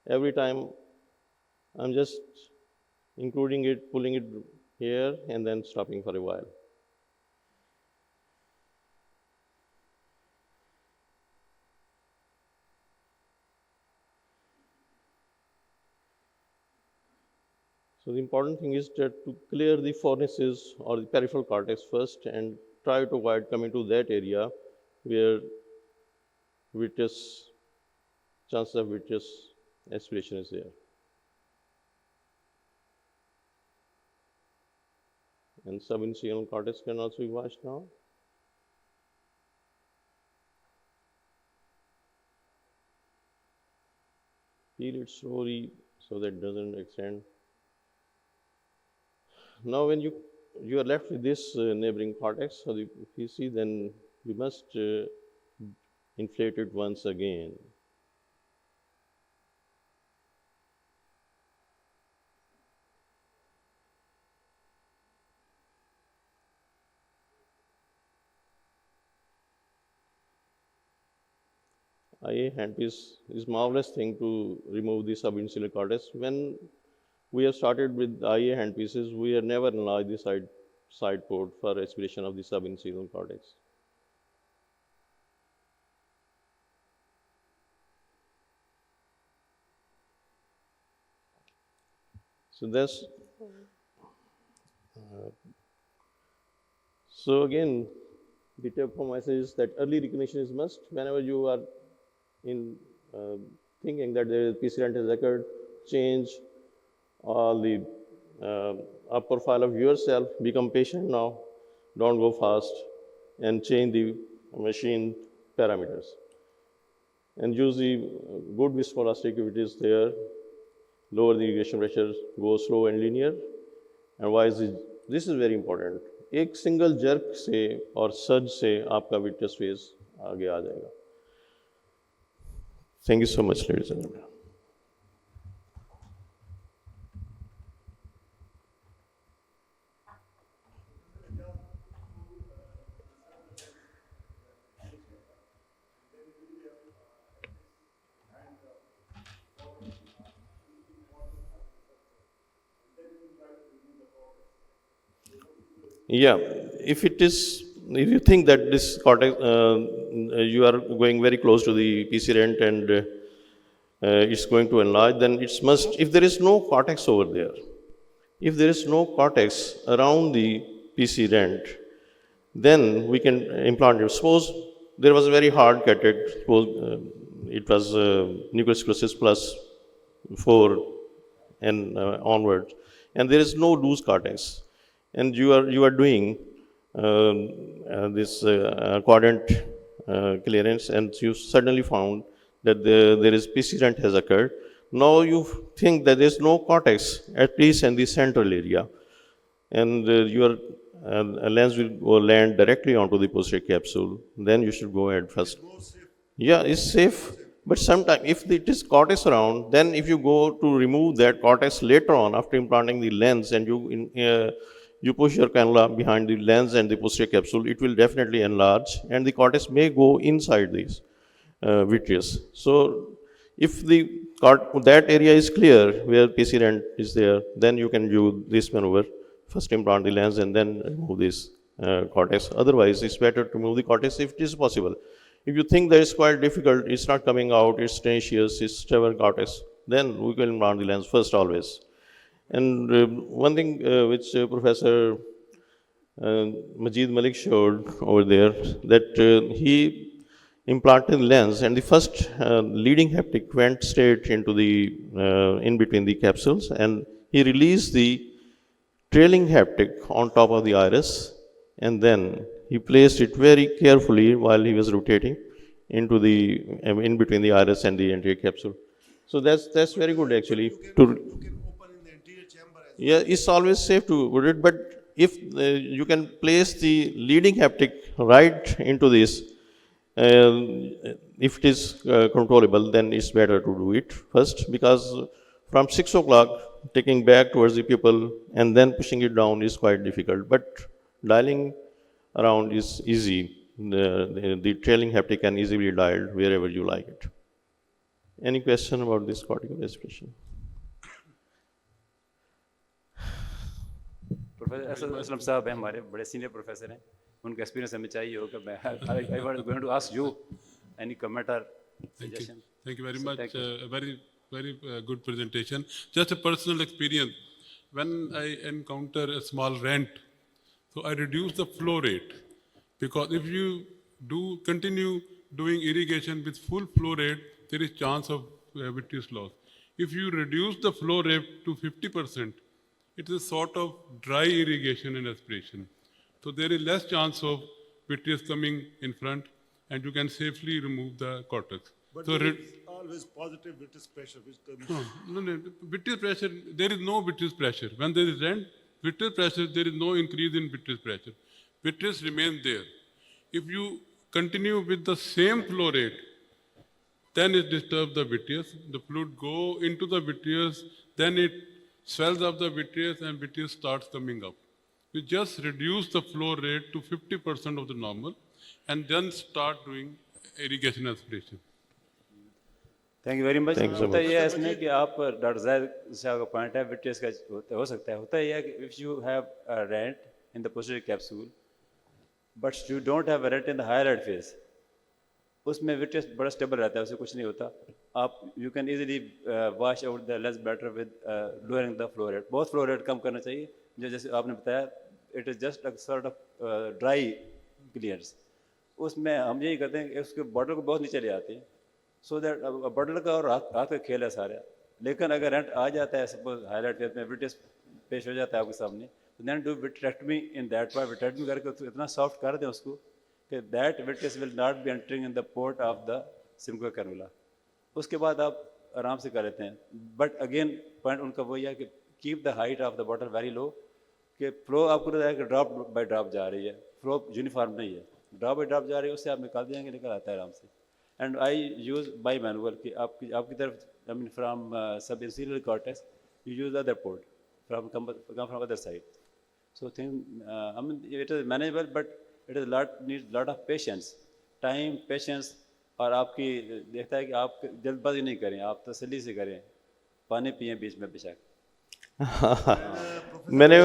Every time I'm just including it, pulling it here and then stopping for a while. So the important thing is that to clear the fornices or the peripheral cortex first and try to avoid coming to that area where chance of vitreous aspiration is there. And subincial cortex can also be washed now. Peel it slowly so that it doesn't extend. Now when you are left with this neighboring cortex or the PC, then we must inflate it once again. IA handpiece is marvelous thing to remove the subincial cortex. When we have started with IA handpieces, we have never enlarged the side port for aspiration of the subincial cortex. So that's, so again, the take home message is that early recognition is must. Whenever you are in thinking that there is PC rent has occurred, change all the up profile of yourself, become patient now, don't go fast, and change the machine parameters. And use the good viscoelastic activities there, lower the irrigation pressure, go slow and linear. And why is this is very important. एक single jerk से और surge से आपका vitreous phase आगे आ जाएगा. Thank you so much, ladies and gentlemen. Yeah, if you think that this cortex, you are going very close to the PC rent and it's going to enlarge, then it's must, if there is no cortex over there, if there is no cortex around the PC rent, then we can implant it. Suppose there was a very hard cataract, suppose it was nucleus sclerosis plus 4 and onwards, and there is no loose cortex. And you are doing this quadrant clearance, and you suddenly found that there is PC rent has occurred. Now you think that there is no cortex, at least in the central area, and your lens will go land directly onto the posterior capsule. Then you should go ahead first. Yeah, it's safe. But sometimes, if it is cortex around, then if you go to remove that cortex later on after implanting the lens, and you push your cannula behind the lens and the posterior capsule, it will definitely enlarge, and the cortex may go inside these vitreous. So, if that area is clear where PC rent is there, then you can do this maneuver. First implant the lens and then remove this cortex. Otherwise, it's better to remove the cortex if it is possible. If you think that it's quite difficult, it's not coming out, it's tenacious, it's stubborn cortex, then we can implant the lens first always. And one thing which Professor Majid Malik showed over there, that he implanted the lens, and the first leading haptic went straight into the in between the capsules, and he released the trailing haptic on top of the iris, and then he placed it very carefully while he was rotating into the in between the iris and the anterior capsule. So that's very good actually. You can open in the anterior chamber as well. Yeah, it's always safe to put it, but if you can place the leading haptic right into this, if it is controllable, then it's better to do it first, because from 6 o'clock taking back towards the pupil and then pushing it down is quite difficult. But dialing around is easy. The trailing haptic can easily be dialed wherever you like it. Any question about this cortical aspiration? Professor Aslam साहब हैं, हमारे बड़े senior professor हैं, उनका experience हमें चाहिए होगा. मैं I want going to ask you any comment और suggestion. Thank you very much. Very good presentation. Just a personal experience. When I encounter a small rent, so I reduce the flow rate, because if you continue doing irrigation with full flow rate, there is chance of vitreous loss. If you reduce the flow rate to 50%, it is a sort of dry irrigation and aspiration. So there is less chance of vitreous coming in front, and you can safely remove the cortex. But So there is always positive vitreous pressure which comes. no, vitreous pressure, there is no vitreous pressure. When there is rent, vitreous pressure, there is no increase in vitreous pressure. Vitreous remains there. If you continue with the same flow rate, then it disturbs the vitreous. The fluid go into the vitreous, then it swells up the vitreous and vitreous starts coming up. You just reduce the flow rate to 50% of the normal and then start doing irrigation aspiration. Thank you very much. Thank you so होता much. यह है इसमें कि आप doctor Zahid साहब का point है, vitreous का हो सकता है. होता यह है कि if you have a rent in the posterior capsule but you don't have a rent in the hyaloid face, उसमें विट्रियस बड़ा स्टेबल रहता है, उससे कुछ नहीं होता. आप you can easily wash out the lens better with lowering the flow rate. बहुत फ्लो रेट कम करना चाहिए, जो जैसे आपने बताया it is just a sort of dry clears. उसमें हम यही करते हैं कि उसके बॉटल को बहुत नीचे ले आते हैं, सो दैट बॉटल का और हाथ का खेल है सारा. लेकिन अगर रेंट आ जाता है, सपोज हाईलाइट फेस में विट्रियस पेश हो जाता है आपके सामने, तो then do vitrectomy in that part. Vitrectomy करके उसको इतना सॉफ्ट कर दें उसको कि that vitreous will not be entering in the port of the Simcoe cannula. उसके बाद आप आराम से कर लेते हैं. बट अगेन पॉइंट उनका वही है कि keep the height of the bottle very low, कि फ्लो आपको लगता है कि ड्रॉप बाई ड्रॉप जा रही है, फ्लो यूनिफॉर्म नहीं है, ड्रॉप बाई ड्रॉप जा रही है, उससे आप निकाल देंगे, निकल आता है आराम से. And I use bimanual कि आपकी तरफ I mean from sub incisional cortex you use other port from come from other side. So think I mean it is manageable, but it is need lot of patience, time, patience. और आपकी देखता है कि आप जल्दबाजी नहीं करें, आप तसल्ली से करें, पानी पिए बीच में बेशक. मैंने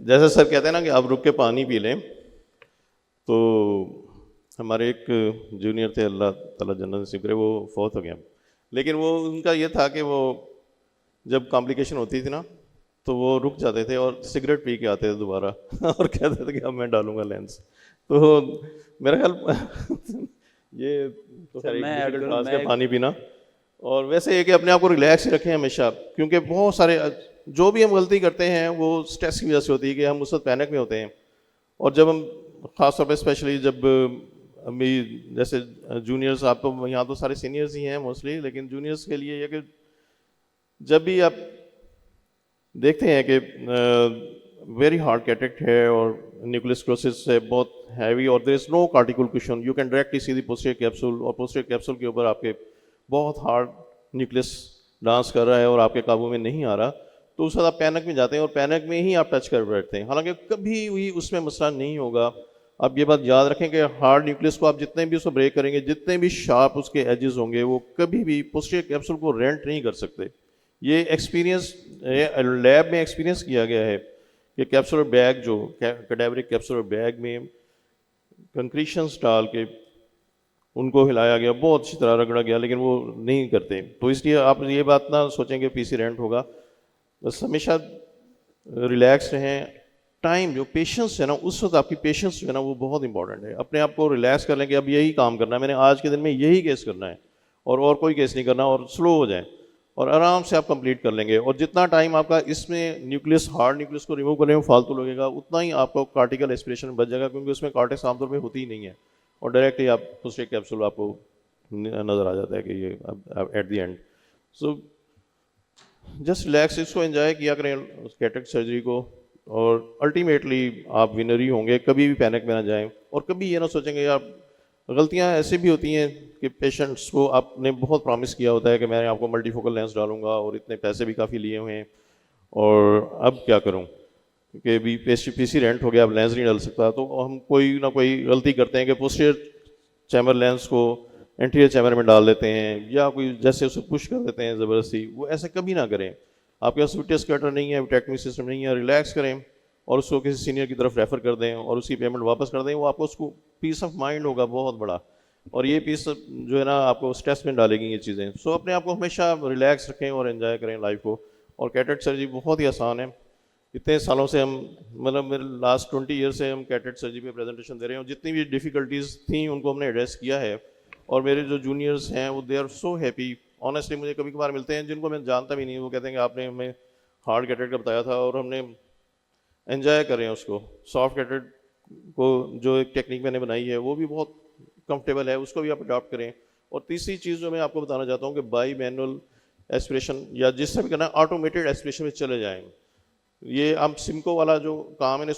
जैसे सर कहते हैं ना कि आप रुक के पानी पी लें, तो हमारे एक जूनियर थे, अल्लाह ताला जन्नत नसीब करे, वो फौत हो गया. लेकिन वो उनका ये था कि वो जब कॉम्प्लिकेशन होती थी ना, तो वो रुक जाते थे और सिगरेट पी के आते थे दोबारा और कहते थे कि अब मैं डालूंगा लेंस. तो मेरा ख्याल ये तो खैर एक difficult task है पानी पीना. और वैसे ये कि अपने आप को रिलैक्स ही रखें हमेशा, क्योंकि बहुत सारे जो भी हम गलती करते हैं वो स्ट्रेस की वजह से होती है कि हम उस वक्त पैनिक में होते हैं. और जब हम ख़ास तौर पर स्पेशली जब अभी जैसे जूनियर्स, आप तो यहाँ तो सारे सीनियर्स ही हैं मोस्टली, लेकिन जूनियर्स के लिए ये कि जब भी आप देखते हैं कि वेरी हार्ड कैटेक्ट है और न्यूक्लियस क्लोसिस है बहुत हैवी और there is no cortical cushion, you can directly see the posterior capsule, और पोस्टीरियर कैप्सूल के ऊपर आपके बहुत हार्ड न्यूक्लियस डांस कर रहा है और आपके काबू में नहीं आ रहा, तो उस वक्त आप पैनिक में जाते हैं और पैनिक में ही आप टच कर बैठते हैं। हालांकि कभी भी उसमें मसला नहीं होगा। आप ये बात याद रखें कि हार्ड न्यूक्लियस को आप जितने भी उसको ब्रेक करेंगे, जितने भी शार्प उसके एजेस होंगे, वो कभी भी पोस्टीरियर कैप्सूल को रेंट नहीं कर सकते। ये एक्सपीरियंस लैब में एक्सपीरियंस किया गया है कि कैप्सूलर बैग जो कैडेवरिक कैप्सूलर बैग में कंक्रीशंस डाल के उनको हिलाया गया, बहुत अच्छी तरह रगड़ा गया, लेकिन वो नहीं करते। तो इसलिए आप ये बात ना सोचें कि पीसी रेंट होगा, बस हमेशा रिलैक्स रहें। टाइम जो पेशेंस है ना, उस वक्त आपकी पेशेंस जो है ना वो बहुत इंपॉर्टेंट है। अपने आप को रिलैक्स कर लें कि अब यही काम करना है, मैंने आज के दिन में यही केस करना है और कोई केस नहीं करना, और स्लो हो जाए और आराम से आप कंप्लीट कर लेंगे। और जितना टाइम आपका इसमें न्यूक्लियस हार्ड न्यूक्लियस को रिमूव करने में फालतू लगेगा, उतना ही आपको कार्टिकल एस्पिरेशन बच जाएगा, क्योंकि उसमें कार्टेक्स आमतौर पर होती ही नहीं है और डायरेक्टली आप पोस्टीरियर कैप्सूल आपको नज़र आ जाता है कि ये अब at the end. So just relax, इसको एंजॉय किया करें कैटरेक्ट सर्जरी को, और अल्टीमेटली आप विनर ही होंगे। कभी भी पैनिक में ना जाएं और कभी ये ना सोचेंगे यार, गलतियां ऐसे भी होती हैं कि पेशेंट्स को आपने बहुत प्रॉमिस किया होता है कि मैं आपको मल्टीफोकल लेंस डालूंगा और इतने पैसे भी काफ़ी लिए हुए हैं, और अब क्या करूं कि भी पीसी रेंट हो गया, अब लेंस नहीं डाल सकता, तो हम कोई ना कोई गलती करते हैं कि पोस्टीरियर चैम्बर लेंस को एंटीरियर चैम्बर में डाल देते हैं, या कोई जैसे उसे पुश कर देते हैं ज़बरदस्ती। वो ऐसा कभी ना करें। आपके पास विट्रियस कटर नहीं है, विट्रेक्टमी सिस्टम नहीं है, रिलैक्स करें और उसको किसी सीनियर की तरफ रेफ़र कर दें और उसकी पेमेंट वापस कर दें। वो आपको उसको पीस ऑफ माइंड होगा बहुत बड़ा, और ये पीस जो है ना आपको स्ट्रेस में डालेगी ये चीज़ें। सो अपने आप को हमेशा रिलैक्स रखें और एंजॉय करें लाइफ को। और कैटरेक्ट सर्जरी बहुत ही आसान है। इतने सालों से हम, मतलब मेरे लास्ट 20 ईयर से हम कैटरेक्ट सर्जरी पे प्रेजेंटेशन दे रहे हैं, और जितनी भी डिफ़िकल्टीज़ थी उनको हमने एड्रेस किया है। और मेरे जो जूनियर्स हैं वो they are so happy. Honestly मुझे कभी कभार मिलते हैं जिनको मैं जानता भी नहीं, वो कहते हैं कि आपने हमें हार्ड कैटरेक्ट का बताया था और हमने एंजॉय कर रहे हैं उसको। सॉफ्ट कैटरेक्ट को जो एक टेक्निक मैंने बनाई है वो भी बहुत कंफर्टेबल है, उसको भी आप अडॉप्ट करें। और तीसरी चीज़ जो मैं आपको बताना चाहता हूँ कि बाई मैनुअल एस्पिरेशन या जिससे भी करना है, ऑटोमेटेड एस्पिरेशन में चले जाएँ। ये हम सिमको वाला जो काम है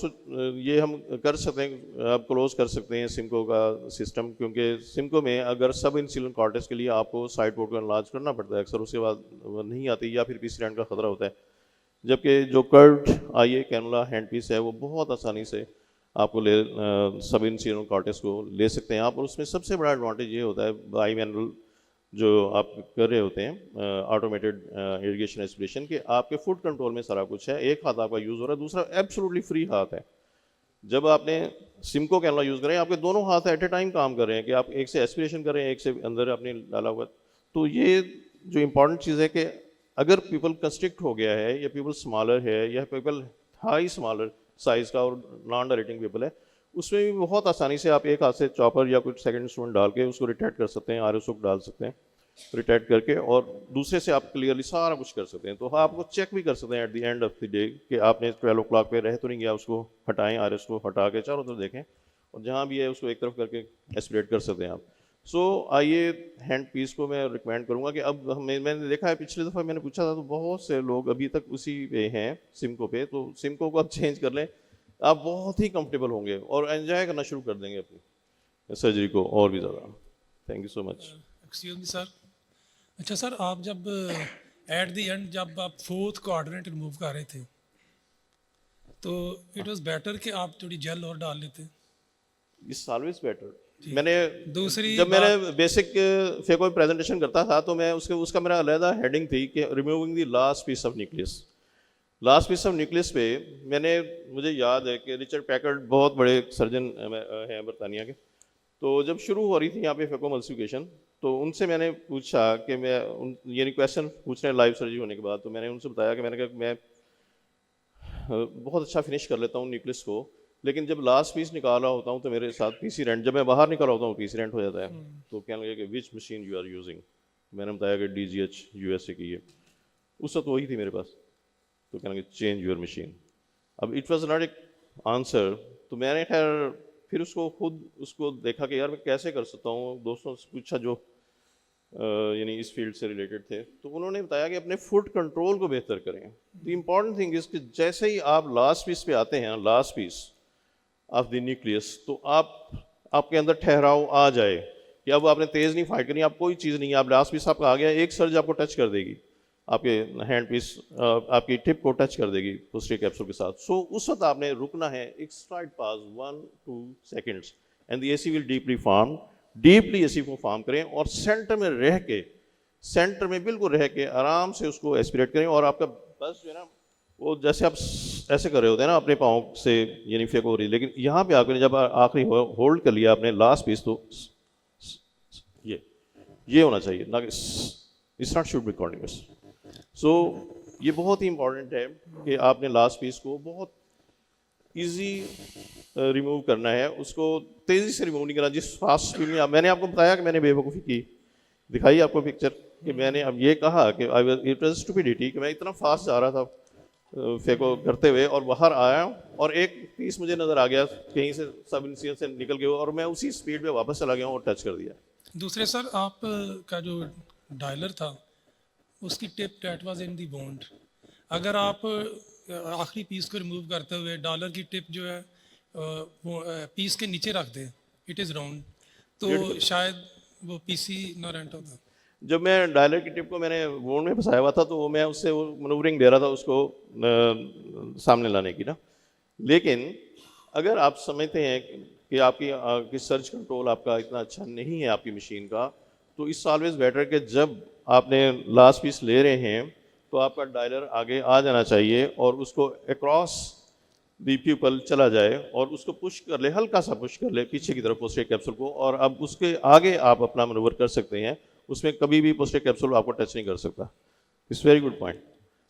ये हम कर सकते हैं, आप क्लोज कर सकते हैं सिमको का सिस्टम, क्योंकि सिमको में अगर सब इंसिलन कॉर्टेक्स के लिए आपको साइड पोर्ट को एनलार्ज करना पड़ता है अक्सर, उसके बाद वो नहीं आती या फिर पीसी रेंट का खतरा होता है। जबकि जो कर्व्ड आई कैनुला हैंड पीस है वो बहुत आसानी से आपको सब इंसिलन कॉर्टेक्स को ले सकते हैं आप। और उसमें सबसे बड़ा एडवांटेज ये होता है बाई मैनुअल जो आप कर रहे होते हैं ऑटोमेटेड इरिगेशन एस्पिरेशन के, आपके फुट कंट्रोल में सारा कुछ है। एक हाथ आपका यूज़ हो रहा है, दूसरा एब्सोल्युटली फ्री हाथ है। जब आपने सिमको कैनुला यूज़ करें, आपके दोनों हाथ एट ए टाइम काम कर रहे हैं कि आप एक से एस्पिरेशन कर रहे हैं, एक से अंदर आपने डाला हुआ। तो ये जो इम्पॉर्टेंट चीज़ है कि अगर पीपल कंस्ट्रिक्ट हो गया है, या पीपल स्मॉलर है, या पीपल हाई स्मॉलर साइज़ का और नॉन डायरेक्टिंग पीपल है, उसमें भी बहुत आसानी से आप एक हाथ से चॉपर या कुछ सेकंड इंस्ट्रूमेंट डाल के उसको रिट्रैक्ट कर सकते हैं, आरएसओ डाल सकते हैं रिट्रैक्ट करके, और दूसरे से आप क्लियरली सारा कुछ कर सकते हैं। तो आपको चेक भी कर सकते हैं at the end of the day कि आपने 12 o'clock पे रह तो नहीं गया, उसको हटाएं, आरएस को हटा के चारों तरफ देखें, और जहाँ भी है उसको एक तरफ करके एस्पिरेट कर सकते हैं आप। सो आइए हैंड पीस को मैं रिकमेंड करूँगा कि अब मैंने देखा है, पिछली दफ़ा मैंने पूछा था तो बहुत से लोग अभी तक उसी पे हैं सिमको पे, तो सिमको को आप चेंज कर लें, आप बहुत ही कंफर्टेबल होंगे और एंजॉय करना शुरू कर देंगे अपनी सर्जरी को और भी ज़्यादा। Thank you so much. Excuse me sir. अच्छा सर, आप जब एट द एंड जब आप फोर्थ क्वाड्रेंट रिमूव कर रहे थे तो इट वाज बेटर कि आप थोड़ी जेल और डाल लेते? It's always better. मैंने दूसरी जब मैंने बेसिक फेको प्रेजेंटेशन करता था तो मैं उसका मेरा अलहदा हेडिंग थी कि removing the last piece of nucleus. Last piece of nucleus पे मुझे याद है कि रिचर्ड पैकर्ड बहुत बड़े सर्जन हैं बरतानिया के, तो जब शुरू हो रही थी यहाँ पे फेकोमल्सिफिकेशन तो उनसे मैंने पूछा कि यानी क्वेश्चन पूछ रहे हैं लाइव सर्जरी होने के बाद, तो मैंने उनसे बताया कि मैंने कहा मैं बहुत अच्छा फिनिश कर लेता हूँ न्यूक्लियस को, लेकिन जब लास्ट पीस निकाल रहा होता हूँ तो मेरे साथ पीसी रेंट, जब मैं बाहर निकाल रहा होता हूँ पीसी रेंट हो जाता है। तो कहने लगे कि which machine you are using, मैंने बताया कि DGH USA की है, उस वक्त वही थी मेरे पास। तो कहने लगे चेंज योर मशीन। अब it was not A answer, तो मैंने खैर फिर उसको खुद उसको देखा कि यार मैं कैसे कर सकता हूँ, दोस्तों से पूछा जो यानी इस फील्ड से रिलेटेड थे, तो उन्होंने बताया कि अपने फुट कंट्रोल को बेहतर करें। द इम्पॉर्टेंट थिंग इज कि जैसे ही आप लास्ट पीस पे आते हैं, last piece of the nucleus, तो आपके अंदर ठहराव आ जाए कि अब आपने तेज़ नहीं फाइट करनी, आप कोई चीज़ नहीं है, आप लास्ट पीस आपका आ गया, एक सर्ज आपको टच कर देगी, आपके हैंड पीस आपकी टिप को टच कर देगी पोस्टीरियर कैप्सूल के साथ। सो उस वक्त आपने रुकना है, एक slide past 1-2 seconds and the AC will deeply AC को फॉर्म करें और सेंटर में रह के, सेंटर में बिल्कुल रह के आराम से उसको एस्पिरेट करें। और आपका बस जो है ना, वो जैसे आप ऐसे कर रहे होते हैं ना अपने पाँव से, यानी फेक हो रही, लेकिन यहाँ पे आपने जब आखिरी होल्ड कर लिया आपने लास्ट पीस, तो ये होना चाहिए ना, it's not should be continuous. So ये बहुत ही इंपॉर्टेंट है कि आपने लास्ट पीस को बहुत इजी रिमूव करना है, उसको तेज़ी से रिमूव नहीं करना। जिस फास्ट स्पीड में मैंने आपको बताया कि मैंने बेवकूफ़ी की, दिखाई आपको पिक्चर कि मैंने अब ये कहा कि इट वाज स्टुपिडिटी कि मैं इतना फास्ट जा रहा था फेको करते हुए और बाहर आया और एक पीस मुझे नज़र आ गया कहीं से, सब इंसिडेंट से निकल गया और मैं उसी स्पीड में वापस चला गया और टच कर दिया। दूसरे सर, आप का जो डायलर था उसकी tip that was in the bond. अगर आप आखिरी पीस को रिमूव करते हुए डॉलर की टिप जो है वो पीस के नीचे रख दें, इट इज़ राउंड, तो शायद वो पीसी ना रेंट होता। जब मैं डायलर की टिप को मैंने वोन में फंसाया हुआ था, तो मैं उससे वो मनूवरिंग दे रहा था उसको सामने लाने की ना। लेकिन अगर आप समझते हैं कि आपकी सर्च कंट्रोल आपका इतना अच्छा नहीं है आपकी मशीन का, तो इट्स ऑलवेज बेटर कि जब आपने लास्ट पीस ले रहे हैं तो आपका डायलर आगे आ जाना चाहिए और उसको अक्रॉस दी प्यूपल चला जाए और उसको पुश कर ले, हल्का सा पुश कर ले पीछे की तरफ पोस्टीरियर कैप्सूल को, और अब उसके आगे आप अपना मनूवर कर सकते हैं। उसमें कभी भी पोस्टीरियर कैप्सूल आपको टच नहीं कर सकता। It's very good point.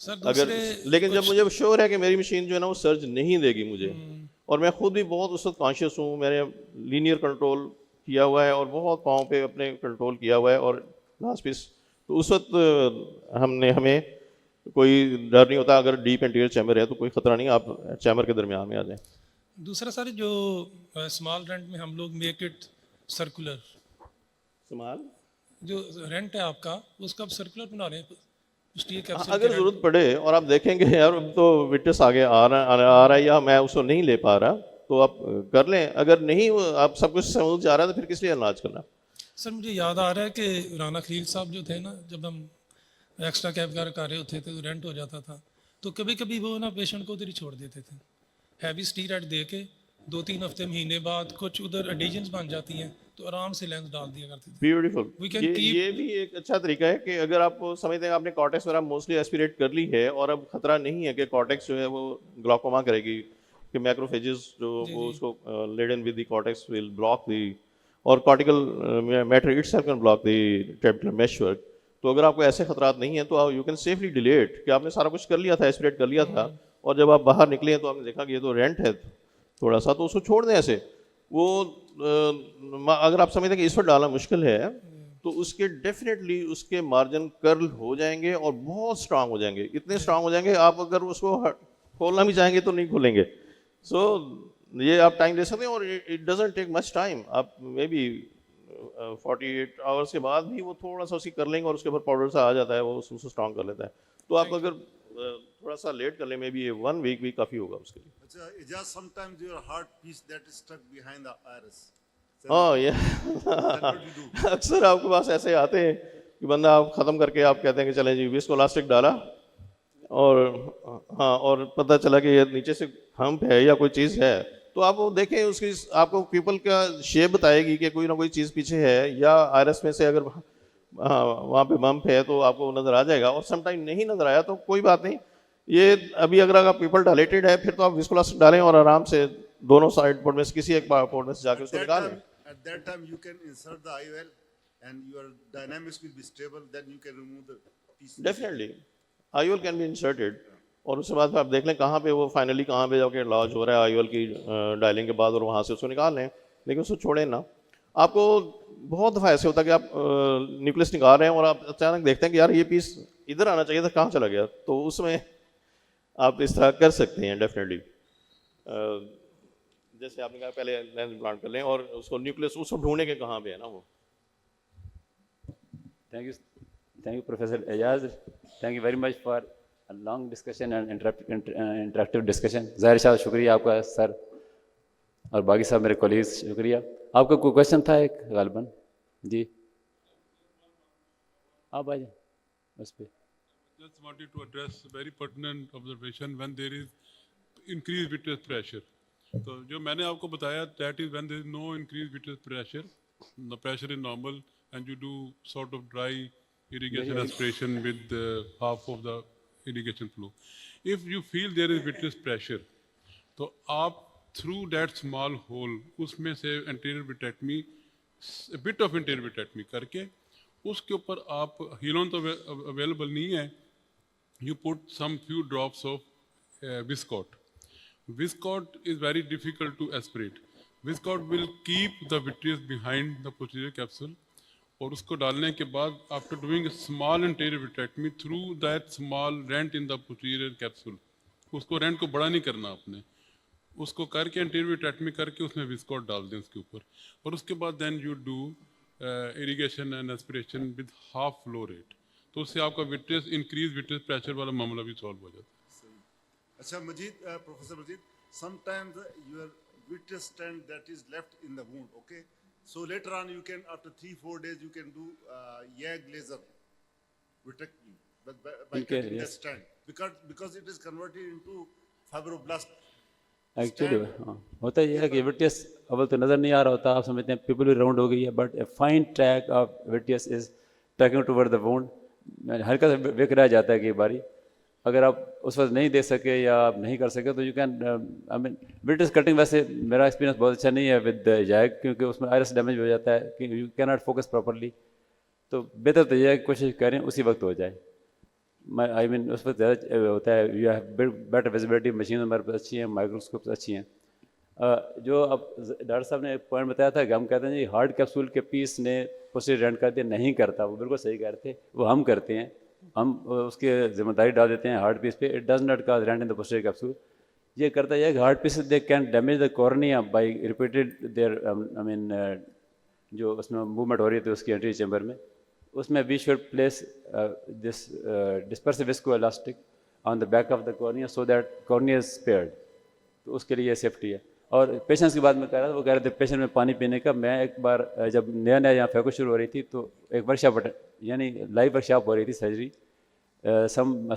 Sir अगर लेकिन जब मुझे श्योर है कि मेरी मशीन जो है ना वो सर्च नहीं देगी मुझे, और मैं खुद भी बहुत उस वक्त कॉन्शियस हूँ, मैंने लीनियर कंट्रोल किया हुआ है और बहुत पाँव पे अपने कंट्रोल किया हुआ है और लास्ट पीस, तो उस वक्त हमें कोई डर नहीं होता। अगर डीप एंटीरियर चैम्बर है तो कोई ख़तरा नहीं, आप चैम्बर के दरमियान में आ जाएं। दूसरा सर, जो स्मॉल रेंट में हम लोग मेक इट सर्कुलर, स्मॉल जो रेंट है आपका उसका आप सर्कुलर बना रहे हैं पोस्टीरियर कैप्सूल। अगर ज़रूरत पड़े और आप देखेंगे यार अब तो विटनेस आगे आ रहा है या मैं उसको नहीं ले पा रहा, तो आप कर लें। अगर नहीं आप सब कुछ समझ जा रहा है तो फिर किस लिए इलाज करना। सर मुझे याद आ रहा है कि राना खलील साहब जो थे ना, जब हम एक्स्ट्रा कैब कर रहे होते थे तो रेंट हो जाता था, तो कभी कभी वो ना पेशेंट को उधर ही छोड़ देते थे, हैवी स्टीरॉयड दे के 2-3 हफ्ते महीने बाद कुछ उधर एडिशंस बन जाती हैं तो आराम से लेंस डाल दिया करते थे। ब्यूटीफुल। ये भी एक अच्छा तरीका है कि अगर आप समझते हैं आपने कॉर्टेक्स वगैरह मोस्टली एस्पिरेट कर ली है और अब खतरा नहीं है कि कॉर्टेक्स जो है वो ग्लाकोमा करेगी, कि मैक्रोफेजेस जो वो उसको laden with the cortex will block the, और cortical matter itself can block the temporal meshwork. तो अगर आपको ऐसे खतरात नहीं है तो you can safely delay it, कि आपने सारा कुछ कर लिया था, एस्पिरेट कर लिया था, और जब आप बाहर निकले तो आपने देखा कि ये तो रेंट है थोड़ा सा, तो उसको छोड़ दें ऐसे। वो अगर आप समझते हैं कि इस पर डालना मुश्किल है तो उसके डेफिनेटली उसके मार्जिन कर्ल हो जाएंगे और बहुत स्ट्रांग हो जाएंगे, इतने स्ट्रांग हो जाएंगे आप अगर उसको खोलना भी चाहेंगे तो नहीं खोलेंगे। सो ये आप टाइम ले सकते हैं और it doesn't take much time. आप मे बी 48 आवर्स के बाद भी वो थोड़ा सा उसकी कर लेंगे और उसके ऊपर पाउडर सा आ जाता है, वो उसको स्ट्रांग कर लेता है। तो आप अगर थोड़ा सा लेट कर लें, मे बी 1 वीक भी काफ़ी होगा उसके लिए। अच्छा, just sometimes your heart piece that is stuck behind the iris. हाँ ये That's what you do. अक्सर आपके पास ऐसे आते हैं कि बंदा आप ख़त्म करके आप कहते हैं कि चलें जी विस्कोलास्टिक डाला और हाँ, और पता चला कि ये नीचे से हम्प है या कोई चीज़ है, तो आप वो देखें उसकी आपको पीपल का शेप बताएगी कि कोई ना कोई चीज़ पीछे है, या आयरस में से अगर वहाँ पे बम्प है तो आपको नज़र आ जाएगा, और समटाइम नहीं नज़र आया तो कोई बात नहीं। ये अभी अगर आप पीपल डायलेटेड है फिर तो आप विस्कोलास्टिक डालें और आराम से दोनों साइड पोर्ट में से किसी एक पोर्ट में से जाकर उसको निकालें। At that time you can insert the IOL and your dynamics will be stable, then you can remove the piece. Definitely IOL can be inserted, और उसके बाद आप देख लें कहाँ पे वो फाइनली कहाँ पे जाके लॉज हो रहा है IOL की डायलिंग के बाद, और वहाँ से उसको निकाल लें, लेकिन उसको छोड़ें ना। आपको बहुत दफ़ा ऐसे होता है कि आप न्यूक्लियस निकाल रहे हैं और आप अचानक देखते हैं कि यार ये पीस इधर आना चाहिए था, कहाँ चला गया, तो उसमें आप इस तरह कर सकते हैं डेफिनेटली। जैसे आपने कहा पहले लेंस इम्प्लांट कर लें और उसको न्यूक्लियस उसको ढूंढने के कहाँ पे है ना वो। Thank you, Professor Ejaz. Thank you very much for a long discussion and interactive discussion. ज़ाहिर शाह शुक्रिया आपका सर और बाकी सब मेरे कोलीग्स शुक्रिया। आपका कोई क्वेश्चन था एक गालिबन जी, आप आ जाए उस पर। Just wanted to address a very pertinent observation when there is increased vitreous pressure. तो जो मैंने आपको बताया that is when there is no increased vitreous pressure, the pressure is normal and you do sort of dry irrigation aspiration with half of the irrigation flow. If you feel there is vitreous pressure, तो आप through that small hole उसमें से anterior vitrectomy, a bit of anterior vitrectomy करके उसके ऊपर आप हीलोन तो available नहीं है, you put some few drops of Viscot. Viscot is very difficult to aspirate. Viscot will keep the vitreous behind the posterior capsule और उसको डालने के बाद after doing a small anterior vitrectomy through that small rent in the posterior capsule, उसको rent को बड़ा नहीं करना आपने, उसको करके anterior vitrectomy करके उसमें Viscot डाल दें उसके ऊपर और उसके बाद then you do irrigation and aspiration with half flow rate, तो उससे आपका vitreous increase vitreous pressure वाला मामला भी solve हो जाता है। अच्छा Majeed, professor Majeed, sometimes your vitreous stent that is left in the wound, okay? So later on you can, after 3-4 days, you can do YAG laser vitrectomy by Okay, cutting the yes. stent because it is converted into fibroblast. Actually हाँ होता यह है कि विटियस अव्वल तो नज़र नहीं आ रहा होता, आप समझते हैं पिपुलरी राउंड हो गई है, but a fine track of vitreous is tracking toward the wound, हल्का सा विक रह जाता है कई बारी। अगर आप उस वक्त नहीं देख सके या आप नहीं कर सके तो you can I mean vitreous cutting, वैसे मेरा एक्सपीरियंस बहुत अच्छा नहीं है विद जैग, क्योंकि उसमें आयरस डैमेज हो जाता है कि you can not focus properly, तो बेहतर तो यह है कि कोशिश करें उसी वक्त हो जाए। आई मीन उस वक्त ज़्यादा होता है, you have better visibility, machine हमारे पास अच्छी हैं, माइक्रोस्कोप्स अच्छी हैं। जो अब डॉक्टर साहब ने एक पॉइंट बताया था कि हम कहते हैं जी हार्ड कैप्सूल के पीस ने पोस्टीरियर रेंट कर दिया, नहीं करता, वो बिल्कुल सही कह रहे थे, वो हम करते हैं, हम उसके जिम्मेदारी डाल देते हैं हार्ड पीस पे। It does not cause rent in the posterior capsule. ये करता है कि hard piece they can damage the cornea by repeated their I mean जो उसमें मूवमेंट हो रही थी उसकी एंट्री चैम्बर में, उसमें we should place this dispersive viscoelastic on the back of the cornea so that cornea is spared, तो उसके लिए सेफ्टी है। और पेशेंट्स की बात में कह रहा था, वो कह रहे थे पेशेंट में पानी पीने का, मैं एक बार जब नया नया यहाँ फैको शुरू हो रही थी तो एक वर्कशॉप यानी लाइव वर्कशॉप हो रही थी surgery,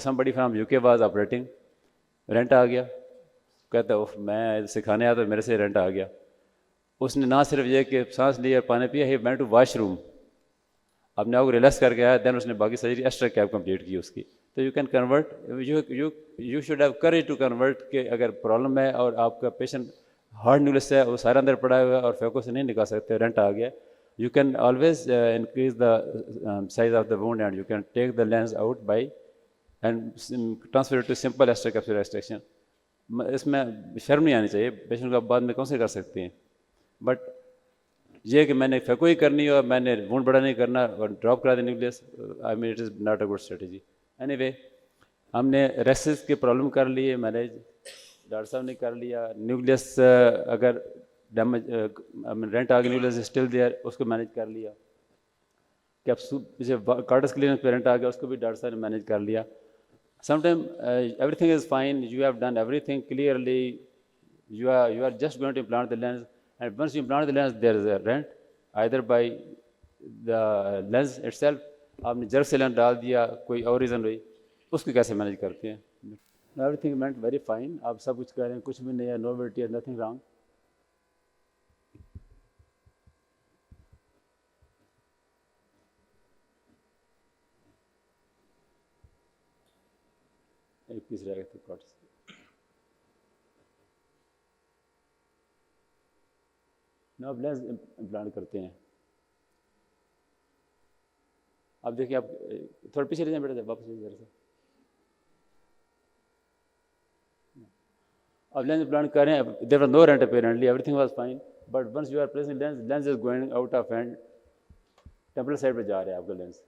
somebody from UK was operating, rent आ गया, कहता उफ मैं सिखाने आया तो मेरे से रेंट आ गया। उसने ना सिर्फ ये कि सांस लिया और पानी पिया, ही वेंट टू वॉशरूम, अपने आप को रिलैक्स करके आया, देन उसने बाकी सर्जरी एक्स्ट्रा कैप कंप्लीट की उसकी। तो you can convert, you should have courage to convert के अगर प्रॉब्लम है और आपका पेशेंट हार्ड न्यूक्लियस है, वो सारा अंदर पड़ा हुआ है और फैको से नहीं निकाल सकते, रेंट आ गया, you can always increase the size of the wound and you can take the lens out by and transfer it to simple extracapsular extraction. इसमें शर्म नहीं आनी चाहिए, पेशेंट को आप बाद में कौन से कर सकते हैं, बट ये कि मैंने फैको ही करनी है और मैंने वुंड बड़ा नहीं करना और ड्रॉप करा दें nucleus, I mean it is not a good strategy. Anyway हमने रेसिस की प्रॉब्लम कर ली है मैनेज, डॉक्टर साहब ने कर लिया, न्यूक्लियस अगर डैमेज रेंट आ गया, न्यूक्लियस स्टिल देयर, उसको मैनेज कर लिया, कैप्सूल जैसे कार्डस क्लियरेंस पे रेंट आ गया, उसको भी डॉक्टर साहब ने मैनेज कर लिया। Sometime everything is fine, you have done everything clearly, you are just going to implant the lens, and once you implant the lens there is a rent either by the lens itself, आपने jerk से lens डाल दिया, कोई और reason रही, उसको कैसे manage करते हैं। एवरीथिंग वेंट वेरी फाइन, आप सब कुछ कह रहे हैं, कुछ भी नहीं है, नो विटियस, नथिंग रॉन्ग। एक पीस रह गया था कॉट्स। ना आप लेंस इम्प्लांट करते हैं, आप देखिए, आप थोड़ा पीछे ले जाए बेटा, वापस जरा से, आप लेंस इम्प्लांट कर रहे हैं, there was no rent apparently, everything was fine, but once you are placing lens, lens is going out of hand, temporal side पे जा रहा है आपका लेंस,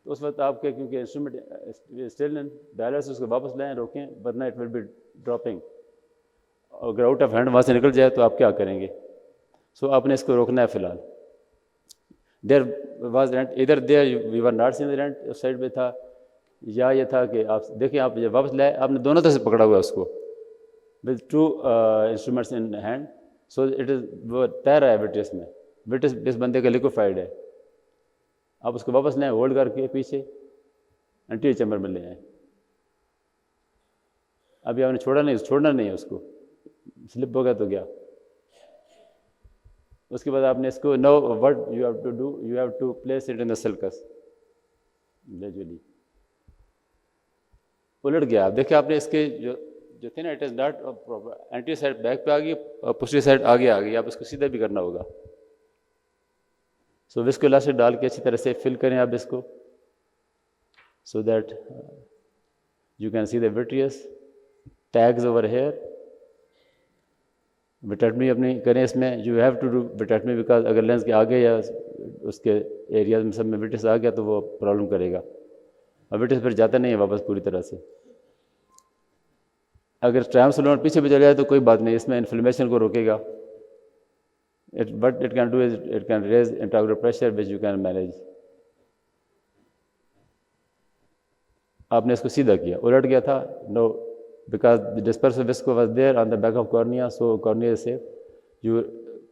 तो उस वक्त आपके क्योंकि इंस्ट्रूमेंट स्टिल इन डायलर से उसको वापस लाएँ, रोकें, वरना इट विल बी ड्रॉपिंग। अगर आउट ऑफ हैंड वहाँ से निकल जाए तो आप क्या करेंगे? सो आपने इसको रोकना है फ़िलहाल। देर वाज रेंट, इधर there we were not seen the rent, उस साइड पे था, या ये था कि आप देखिए, आप जब वापस लाए आपने दोनों तरफ से पकड़ा हुआ है उसको with two instruments in hand, so it is, वो तैर रहा है विट्रियस में, विट्रियस इस बंदे का लिक्विफाइड है। आप उसको वापस लें होल्ड करके पीछे एंटीरियर चैम्बर में ले आए। अभी आपने छोड़ना नहीं है उसको, स्लिप हो गया तो गया। उसके बाद आपने इसको know what you have to do, you have to place it in the sulcus gradually. उलट गया, आप देखिए आपने इसके जो थे ना, it is not anterior side back पे आ गई और पोस्टीरियर साइड आगे आ गई, आप इसको सीधा भी करना होगा। सो विस्कोइलास्टिक डाल के अच्छी तरह से फिल करें आप इसको, so that you can see the vitreous tags over here. Vitrectomy अपनी करें इसमें, you have to do vitrectomy because अगर लेंस के आगे या उसके एरियाज में सब में विट्रियस आ गया तो वो प्रॉब्लम करेगा, और विट्रियस फिर जाता नहीं है वापस पूरी तरह से। अगर ट्रायम्सोलोन पीछे भी चले जाए तो कोई बात नहीं, इसमें इन्फ्लेमेशन को रोकेगा। What it can do is it can raise intraocular pressure which you can manage. आपने इसको सीधा किया, उलट गया था, no, because the dispersive visco was there on the back of cornea, so cornea is safe. You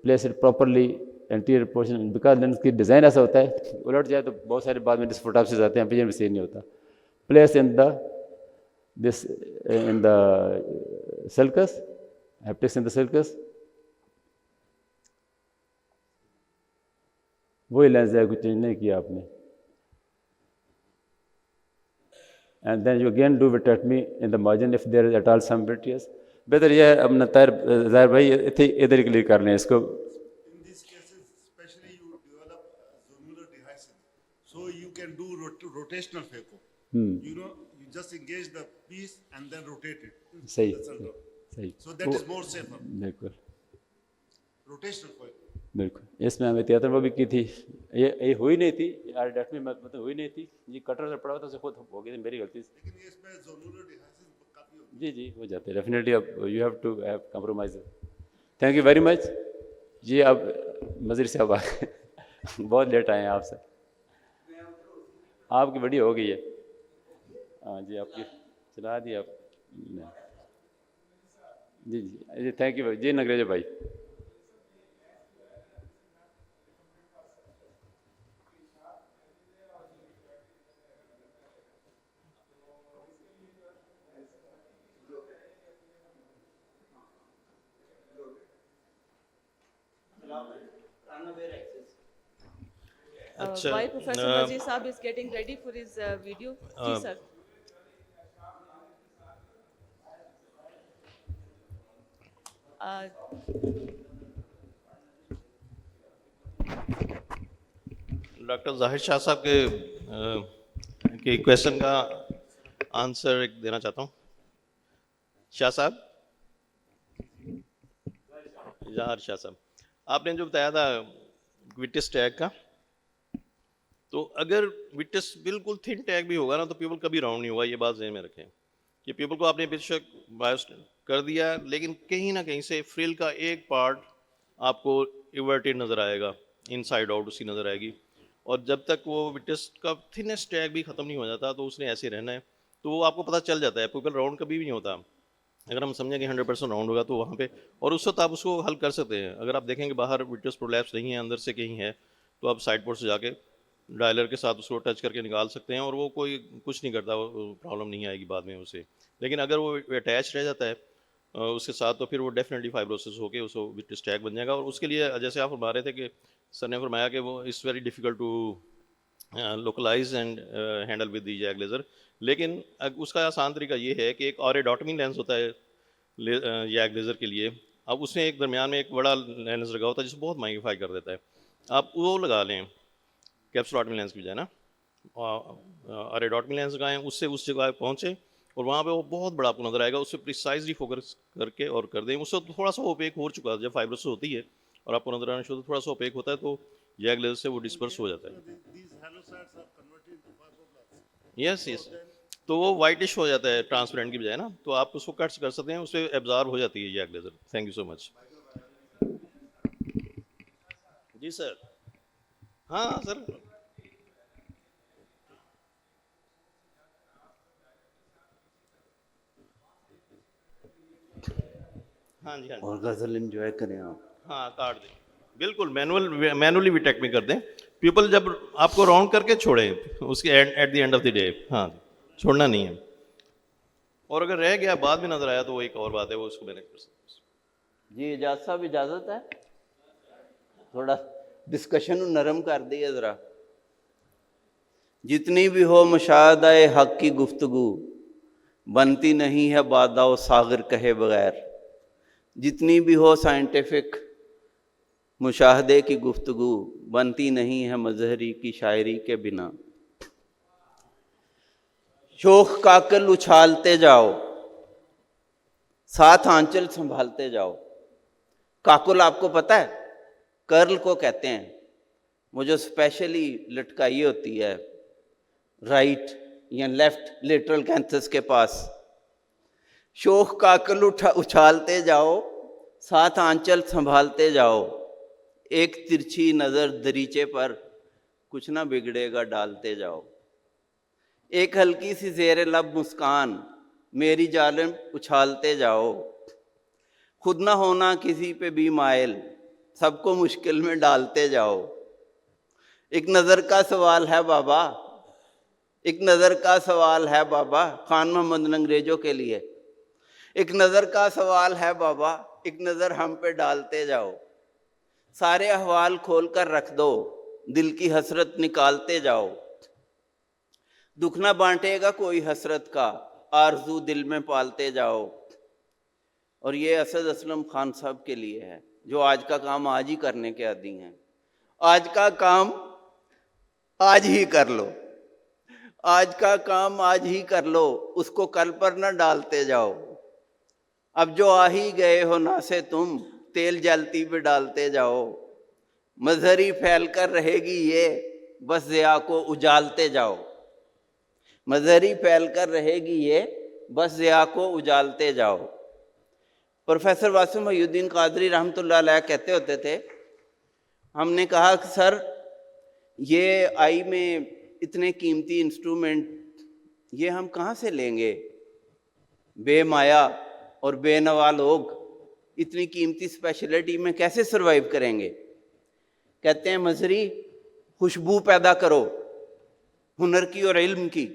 place it properly anterior portion, because lens की design ऐसा होता है, उलट जाए तो बहुत सारे बाद में डिस्फोटाप्सिस आते हैं, विजन भी सही नहीं होता। Place in the sulcus, haptics in the sulcus, वही लेंस है, कुछ चेंज नहीं किया आपने। And then you again do vitrectomy in the margin if there is at all some vitreous. बेहतर यह है अपना ज़ाहिर भाई इधर ही क्लियर कर लें इसको। In these cases, especially you develop zonular dehiscence, so you can do rotational phaco. You know, you just engage the piece and then rotate it. सही The center. सही, So that is more safer. बिल्कुल Rotational phaco. बिल्कुल। इसमें हमें तियातर वो भी की थी, ये हुई नहीं थी, आर्डेक्टमी मतलब हुई नहीं थी, ये कटर से पड़ा हुआ था, उसे खुद हो गई थी मेरी गलती से। लेकिन ये इसमें zonular dehiscence काफी होती जी जी हो जाते हैं डेफिनेटली। अब you have to have compromise. Thank you very much जी। अब मज़ीर साहब आ गए, बहुत लेट आए हैं आपसे, आपकी बड़ी हो गई है। हाँ जी, आपकी चला दी आप। जी जी थैंक यू जी नगरेजा भाई। Why Professor Wazir Saab is getting ready for his video? Ji sir. Doctor जाहिर शाह साहब के क्वेश्चन का आंसर एक देना चाहता हूँ। शाह साहब, जहार शाह साहब, आपने जो बताया था विट्रियस टैग का, तो अगर विट्रियस बिल्कुल थिन टैग भी होगा ना तो पीपल कभी राउंड नहीं होगा, ये बात ज़हन में रखें कि पीपल को आपने बेशक बायोस कर दिया, लेकिन कहीं ना कहीं से फ्रिल का एक पार्ट आपको इवर्टेड नज़र आएगा, इनसाइड आउट उसकी नज़र आएगी। और जब तक वो विट्रियस का थिनेस्ट टैग भी ख़त्म नहीं हो जाता तो उसने ऐसे रहना है, तो वो आपको पता चल जाता है। पीपल राउंड कभी भी नहीं होता। अगर हम समझें कि 100% राउंड होगा तो वहाँ पे, और उस वक्त आप उसको हल कर सकते हैं। अगर आप देखें कि बाहर विट्रियस प्रोलैप्स नहीं है, अंदर से कहीं है, तो आप साइड पोर्ट से जाके डायलर के साथ उसको टच करके निकाल सकते हैं और वो कोई कुछ नहीं करता, प्रॉब्लम नहीं आएगी बाद में उसे। लेकिन अगर वो अटैच रह जाता है उसके साथ, तो फिर वो डेफिनेटली फाइब्रोसिस होकर उसको विट्रियस टैग बन जाएगा। और उसके लिए जैसे आप फरमा रहे थे कि सर ने फरमाया कि वो it's very difficult to localise and handle with the YAG laser. लेकिन उसका आसान तरीका ये है कि एक ऑरेडोटमी लेंस होता है जैग लेज़र के लिए। अब उसमें एक दरमियान में एक बड़ा लेंस लगा होता है जिसको बहुत मैग्नीफाई कर देता है। आप वो लगा लें कैप्सुलोटमी लेंस की बजाय ना, ऑरेडोटमी लेंस लगाएं, उससे उस जगह पहुँचे और वहाँ पे वो बहुत बड़ा आपको नजर आएगा। उससे प्रिसाइजली फोकस करके और कर दें। उससे थोड़ा सा ओपेक हो चुका है, जब फाइब्रोसिस होती है और आपको नजर आना शुरू थोड़ा सा ओपेक होता है तो जैग लेज़र से वो डिस्पर्स हो जाता है। These halocytes are converted into fibroblasts. Yes yes, तो वो वाइटिश हो जाता है ट्रांसपेरेंट की बजाय ना, तो आप उसको कट्स कर सकते हैं, उससे एब्जॉर्ब हो जाती है YAG laser. Thank you so much. जी सर। हाँ सर। हाँ जी हाँ जी। और गज़ल एंजॉय करें आप। हाँ काट दें, बिल्कुल मैनुअली भी टेक्निक कर दें। पीपल जब आपको राउंड करके छोड़ें उसके at the end of the day, हाँ छोड़ना नहीं है। और अगर रह गया बाद में नजर आया तो वो एक और बात है, वो उसको मैनेज कर सकते हैं। जी एजाज साहब इजाज़त है, थोड़ा डिस्कशन नरम कर दिए ज़रा। जितनी भी हो मुशाहदा-ए हक़ की गुफ्तगू, बनती नहीं है बादा व सागर कहे बगैर। जितनी भी हो साइंटिफिक मुशाहदे की गुफ्तगू, बनती नहीं है मजहरी की शायरी के बिना। शोख काकल उछालते जाओ, साथ आंचल संभालते जाओ। काकुल आपको पता है, कर्ल को कहते हैं, वो जो स्पेशली लटकाई होती है राइट या लेफ्ट लेटरल कैंथस के पास। शोख काकल उछालते जाओ, साथ आंचल संभालते जाओ। एक तिरछी नज़र दरीचे पर, कुछ ना बिगड़ेगा डालते जाओ। एक हल्की सी ज़ेरे लब मुस्कान, मेरी जानिब उछालते जाओ। खुद ना होना किसी पे भी मायल, सबको मुश्किल में डालते जाओ। एक नज़र का सवाल है बाबा, एक नज़र का सवाल है बाबा, खान मोहम्मद अंग्रेजों के लिए। एक नज़र का सवाल है बाबा, एक नज़र हम पे डालते जाओ। सारे अहवाल खोल कर रख दो, दिल की हसरत निकालते जाओ। दुख ना बांटेगा कोई हसरत का, आरजू दिल में पालते जाओ। और ये असद असलम खान साहब के लिए है, जो आज का काम आज ही करने के आदी हैं। आज का काम आज ही कर लो, आज का काम आज ही कर लो, उसको कल पर ना डालते जाओ। अब जो आ ही गए हो ना से तुम, तेल जलती पे डालते जाओ। मजहरी फैल कर रहेगी ये, बस ज़िया को उजालते जाओ। मजहरी फैल कर रहेगी ये, बस ज़िया को उजालते जाओ। प्रोफेसर वासिम मोहिउद्दीन कादरी रहमतुल्लाह अलैह कहते होते थे, हमने कहा कि सर ये आई में इतने कीमती इंस्ट्रूमेंट ये हम कहाँ से लेंगे? बेमाया और बेनवा लोग इतनी कीमती स्पेशलिटी में कैसे सरवाइव करेंगे? कहते हैं मजहरी खुशबू पैदा करो हुनर की और इल्म की,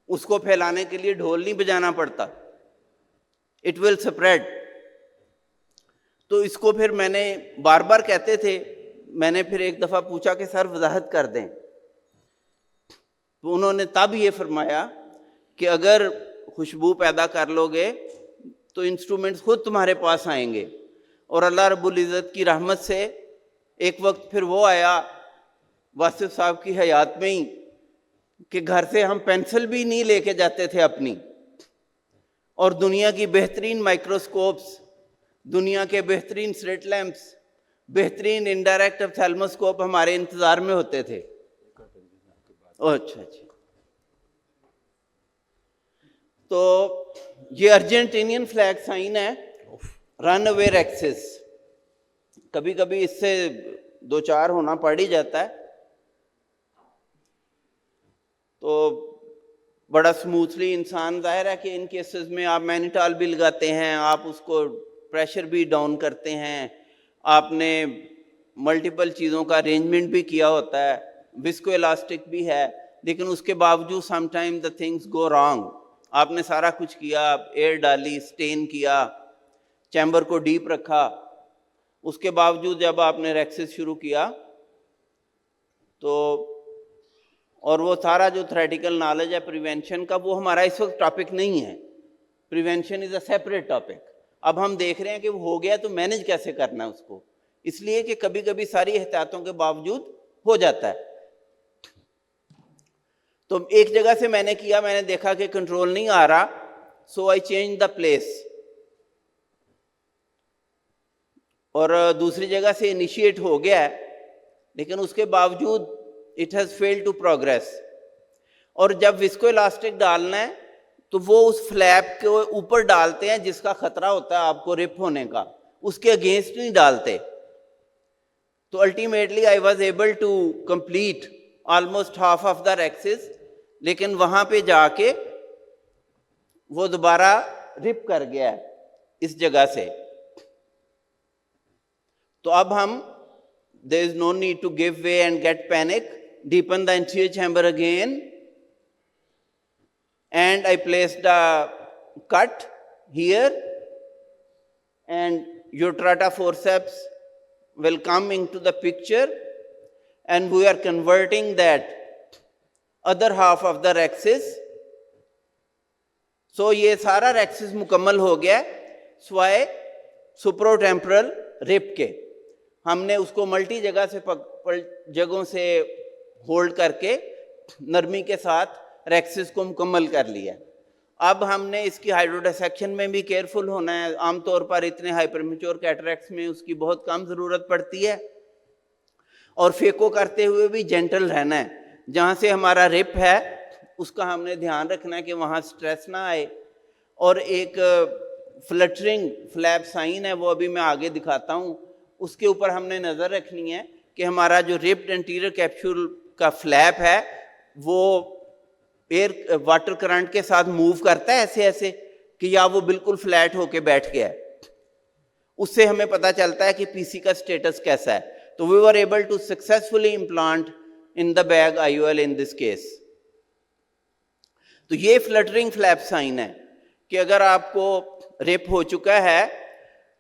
उसको फैलाने के लिए ढोल नहीं बजाना पड़ता, इट विल स्प्रेड। तो इसको फिर मैंने बार बार कहते थे, मैंने फिर एक दफ़ा पूछा कि सर वजाहत कर दें, तो उन्होंने तब ये फरमाया कि अगर खुशबू पैदा कर लोगे तो इंस्ट्रूमेंट्स खुद तुम्हारे पास आएंगे। और अल्लाह रब्बुल इज़्ज़त की रहमत से एक वक्त फिर वो आया वासिफ साहब की हयात में ही कि घर से हम पेंसिल भी नहीं लेके जाते थे अपनी, और दुनिया की बेहतरीन माइक्रोस्कोप्स, दुनिया के बेहतरीन स्लिट लैंप्स, बेहतरीन इनडायरेक्ट ऑप्थेल्मोस्कोप हमारे इंतज़ार में होते थे। अच्छा अच्छा, तो ये अर्जेंटीनियन फ्लैग साइन है, रन अवेयर एक्सिस। कभी कभी इससे दो चार होना पड़ ही जाता है, तो बड़ा स्मूथली इंसान, जाहिर है कि इन केसेस में आप मैनिटॉल भी लगाते हैं, आप उसको प्रेशर भी डाउन करते हैं, आपने मल्टीपल चीज़ों का अरेंजमेंट भी किया होता है, विस्को इलास्टिक भी है, लेकिन उसके बावजूद sometime the things go wrong. आपने सारा कुछ किया, एयर डाली, स्टेन किया, चैम्बर को डीप रखा, उसके बावजूद जब आपने रेक्सिस शुरू किया तो, और वो सारा जो थ्योरेटिकल नॉलेज है प्रिवेंशन का, वो हमारा इस वक्त टॉपिक नहीं है। Prevention is a separate topic. अब हम देख रहे हैं कि वो हो गया तो मैनेज कैसे करना है उसको, इसलिए कि कभी कभी सारी एहतियातों के बावजूद हो जाता है। तो एक जगह से मैंने किया, मैंने देखा कि कंट्रोल नहीं आ रहा, सो आई चेंज द प्लेस, और दूसरी जगह से इनिशिएट हो गया है, लेकिन उसके बावजूद it has failed to progress. और जब विस्को इलास्टिक डालना है तो वो उस फ्लैप के ऊपर डालते हैं जिसका खतरा होता है आपको रिप होने का, उसके अगेंस्ट नहीं डालते। तो ultimately I was able to complete almost half of the rhexis, लेकिन वहां पे जाके वो दोबारा रिप कर गया है इस जगह से। तो अब हम, there is no need to give way and get panic, deepen the anterior chamber again, and I placed a cut here, and utrata forceps will come into the picture, and we are converting that other half of the rhexis. So ये सारा rhexis मुकम्मल हो गया स्वाय सुप्रोटेम्पोरल rib के। हमने उसको multi जगहों से होल्ड करके नरमी के साथ रैक्सिस को मुकम्मल कर लिया। अब हमने इसकी हाइड्रोडिसेक्शन में भी केयरफुल होना है। आमतौर पर इतने हाइपरमेच्योर कैटरैक्ट्स में उसकी बहुत कम ज़रूरत पड़ती है, और फेको करते हुए भी जेंटल रहना है। जहाँ से हमारा रिप है उसका हमने ध्यान रखना है कि वहाँ स्ट्रेस ना आए। और एक फ्लटरिंग फ्लैप साइन है, वो अभी मैं आगे दिखाता हूँ, उसके ऊपर हमने नज़र रखनी है कि हमारा जो रिप्ड एंटीरियर कैप्सूल का फ्लैप है वो एयर वाटर करंट के साथ मूव करता है ऐसे ऐसे कि या वो बिल्कुल फ्लैट होके बैठ गया है। उससे हमें पता चलता है कि पीसी का स्टेटस कैसा है। तो we were able to successfully implant in the bag IOL in this case. तो ये फ्लटरिंग फ्लैप साइन है कि अगर आपको रिप हो चुका है,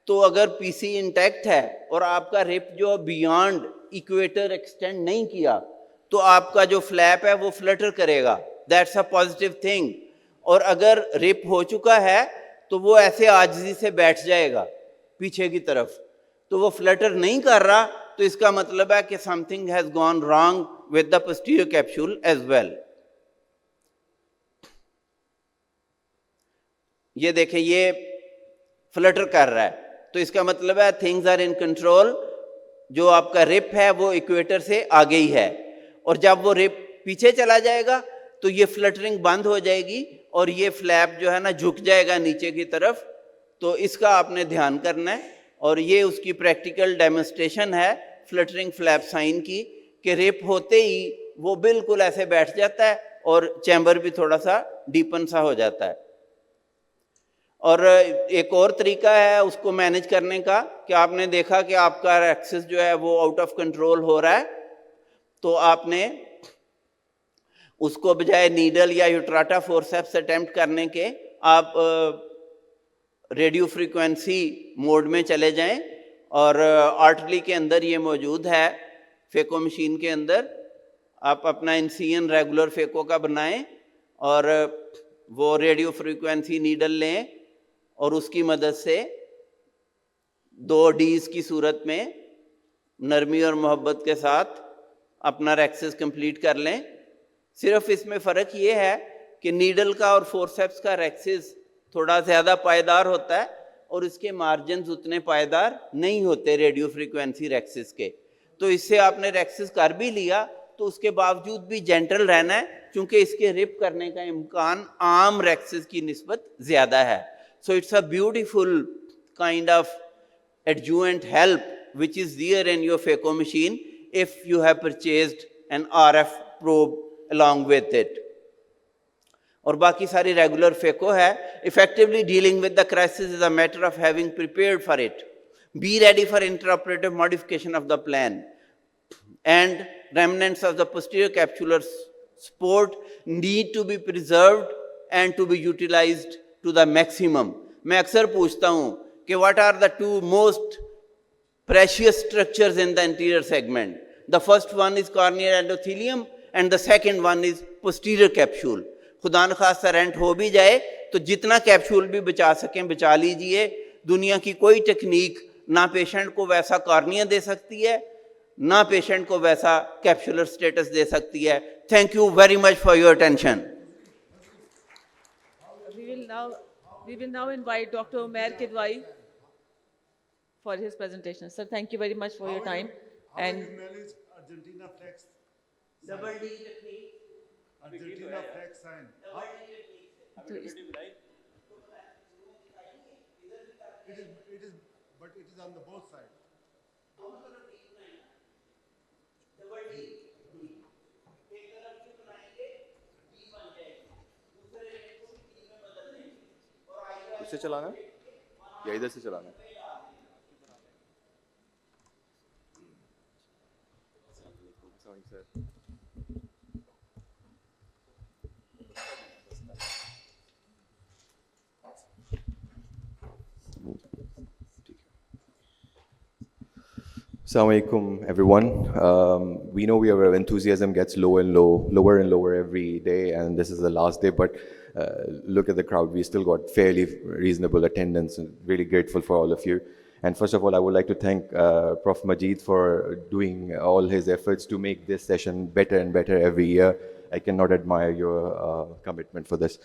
तो अगर पीसी इंटैक्ट है और आपका रिप जो बियॉन्ड इक्वेटर एक्सटेंड नहीं किया, तो आपका जो फ्लैप है वो फ्लटर करेगा। That's a positive thing. और अगर रिप हो चुका है तो वो ऐसे आजिजी से बैठ जाएगा पीछे की तरफ, तो वो फ्लटर नहीं कर रहा, तो इसका मतलब है कि something has gone wrong with the posterior capsule as well. ये देखें, ये फ्लटर कर रहा है, तो इसका मतलब है थिंग्स आर इन कंट्रोल। जो आपका रिप है वो इक्वेटर से आगे ही है, और जब वो रिप पीछे चला जाएगा तो ये फ्लटरिंग बंद हो जाएगी और ये फ्लैप जो है ना झुक जाएगा नीचे की तरफ। तो इसका आपने ध्यान करना है, और ये उसकी प्रैक्टिकल डेमोन्स्ट्रेशन है फ्लटरिंग फ्लैप साइन की, कि रिप होते ही वो बिल्कुल ऐसे बैठ जाता है और चैम्बर भी थोड़ा सा डीपन सा हो जाता है। और एक और तरीका है उसको मैनेज करने का कि आपने देखा कि आपका एक्सेस जो है वो आउट ऑफ कंट्रोल हो रहा है, तो आपने उसको बजाय नीडल या यूट्राटा फोर्सेप्स अटेम्प्ट करने के आप रेडियो फ्रीक्वेंसी मोड में चले जाएं, और आर्टरी के अंदर ये मौजूद है फेको मशीन के अंदर। आप अपना इंसियन रेगुलर फेको का बनाएं और वो रेडियो फ्रीक्वेंसी नीडल लें, और उसकी मदद से 2 Ds की सूरत में नरमी और मोहब्बत के साथ अपना रैक्सेस कंप्लीट कर लें। सिर्फ इसमें फ़र्क ये है कि नीडल का और फोर्सेप्स का रैक्सेस थोड़ा ज़्यादा पायदार होता है और इसके मार्जिन्स उतने पायदार नहीं होते रेडियो फ्रीक्वेंसी रैक्सेस के। तो इससे आपने रैक्सेस कर भी लिया तो उसके बावजूद भी जेंटल रहना है, क्योंकि इसके रिप करने का इम्कान आम रैक्सेस की निस्बत ज़्यादा है। So it's a beautiful kind of adjuvant help which is there in your phaco machine if you have purchased an RF probe along with it. और बाकी सारी रेगुलर फेको है। Effectively dealing with the crisis is a matter of having prepared for it. Be ready for intraoperative modification of the plan, and remnants of the posterior capsular support need to be preserved and to be utilized to the maximum. मैं अक्सर पूछता हूँ कि what are the 2 most precious structures in the anterior segment? The first one is corneal endothelium and the second one is posterior capsule. खुदा न खास्ता rent हो भी जाए तो जितना कैप्सूल भी बचा सकें बचा लीजिए। दुनिया की कोई टेक्निक ना पेशेंट को वैसा कॉर्निया दे सकती है, ना पेशेंट को वैसा कैप्सुलर स्टेटस दे सकती है। Thank you very much for your attention. We will now invite Dr. Umair Kidwai for his presentation. Sir, thank you very much for your time. How And do you manage Argentina flex? Double D technique. Argentina flag sign. Huh? It is, but it is on the both sides. उससे चलाना है या इधर से चलाना है? Assalamu alaikum, everyone. We know our enthusiasm gets lower and lower every day, and this is the last day, but look at the crowd. We still got fairly reasonable attendance, and really grateful for all of you. And first of all, I would like to thank Prof. Majid for doing all his efforts to make this session better and better every year. I cannot admire your commitment for this.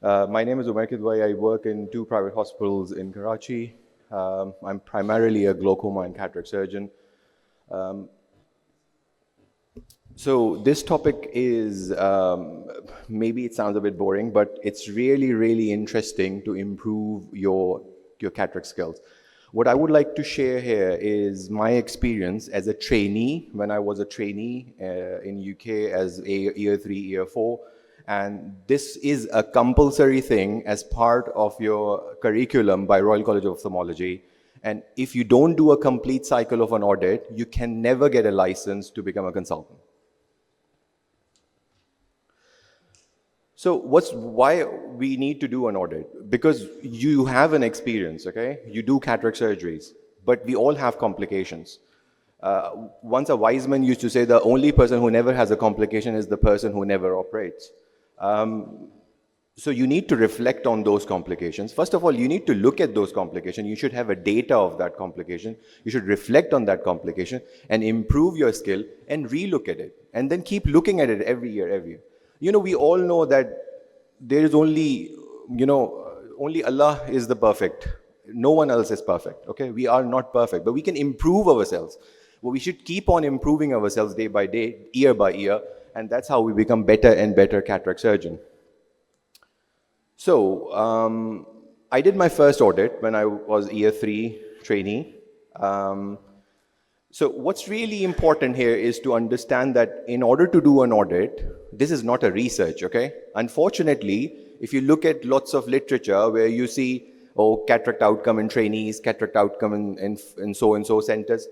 My name is Umair Kidwai. I work in 2 private hospitals in Karachi. I'm primarily a glaucoma and cataract surgeon. So this topic is, maybe it sounds a bit boring, but it's really, really interesting to improve your cataract skills. What I would like to share here is my experience as a trainee, when I was a trainee in UK as year 3, year 4. And this is a compulsory thing as part of your curriculum by Royal College of Ophthalmology. And if you don't do a complete cycle of an audit, you can never get a license to become a consultant. So why we need to do an audit? Because you have an experience, okay? You do cataract surgeries, but we all have complications. Once a wise man used to say the only person who never has a complication is the person who never operates. So you need to reflect on those complications. First of all, you need to look at those complications. You should have a data of that complication. You should reflect on that complication and improve your skill and relook at it. And then keep looking at it every year, every year. You know, we all know that there is only, only Allah is the perfect. No one else is perfect, okay? We are not perfect, but we can improve ourselves. Well, we should keep on improving ourselves day by day, year by year, and that's how we become better and better cataract surgeon. So, I did my first audit when I was year 3 trainee. So what's really important here is to understand that in order to do an audit, this is not a research, okay? Unfortunately, if you look at lots of literature where you see, cataract outcome in trainees, cataract outcome in so-and-so centers,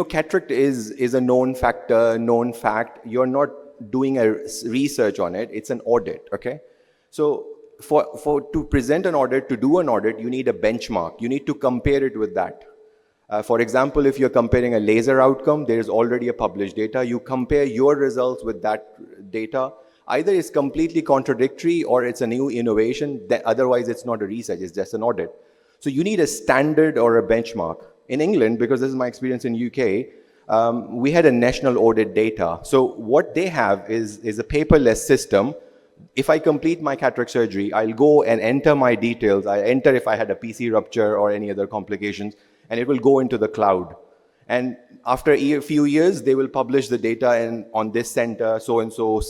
cataract is a known factor, known fact. You're not doing a research on it, it's an audit, okay? So to present an audit, to do an audit, you need a benchmark. You need to compare it with that. For example, if you're comparing a laser outcome, there is already a published data. You compare your results with that data. Either it's completely contradictory or it's a new innovation. Otherwise, it's not a research, it's just an audit. So you need a standard or a benchmark. In England, because this is my experience in UK, we had a national audit data. So what they have is a paperless system. If I complete my cataract surgery, I'll go and enter my details. I enter if I had a PC rupture or any other complications, and it will go into the cloud. And after a few years, they will publish the data, and on this center, so-and-so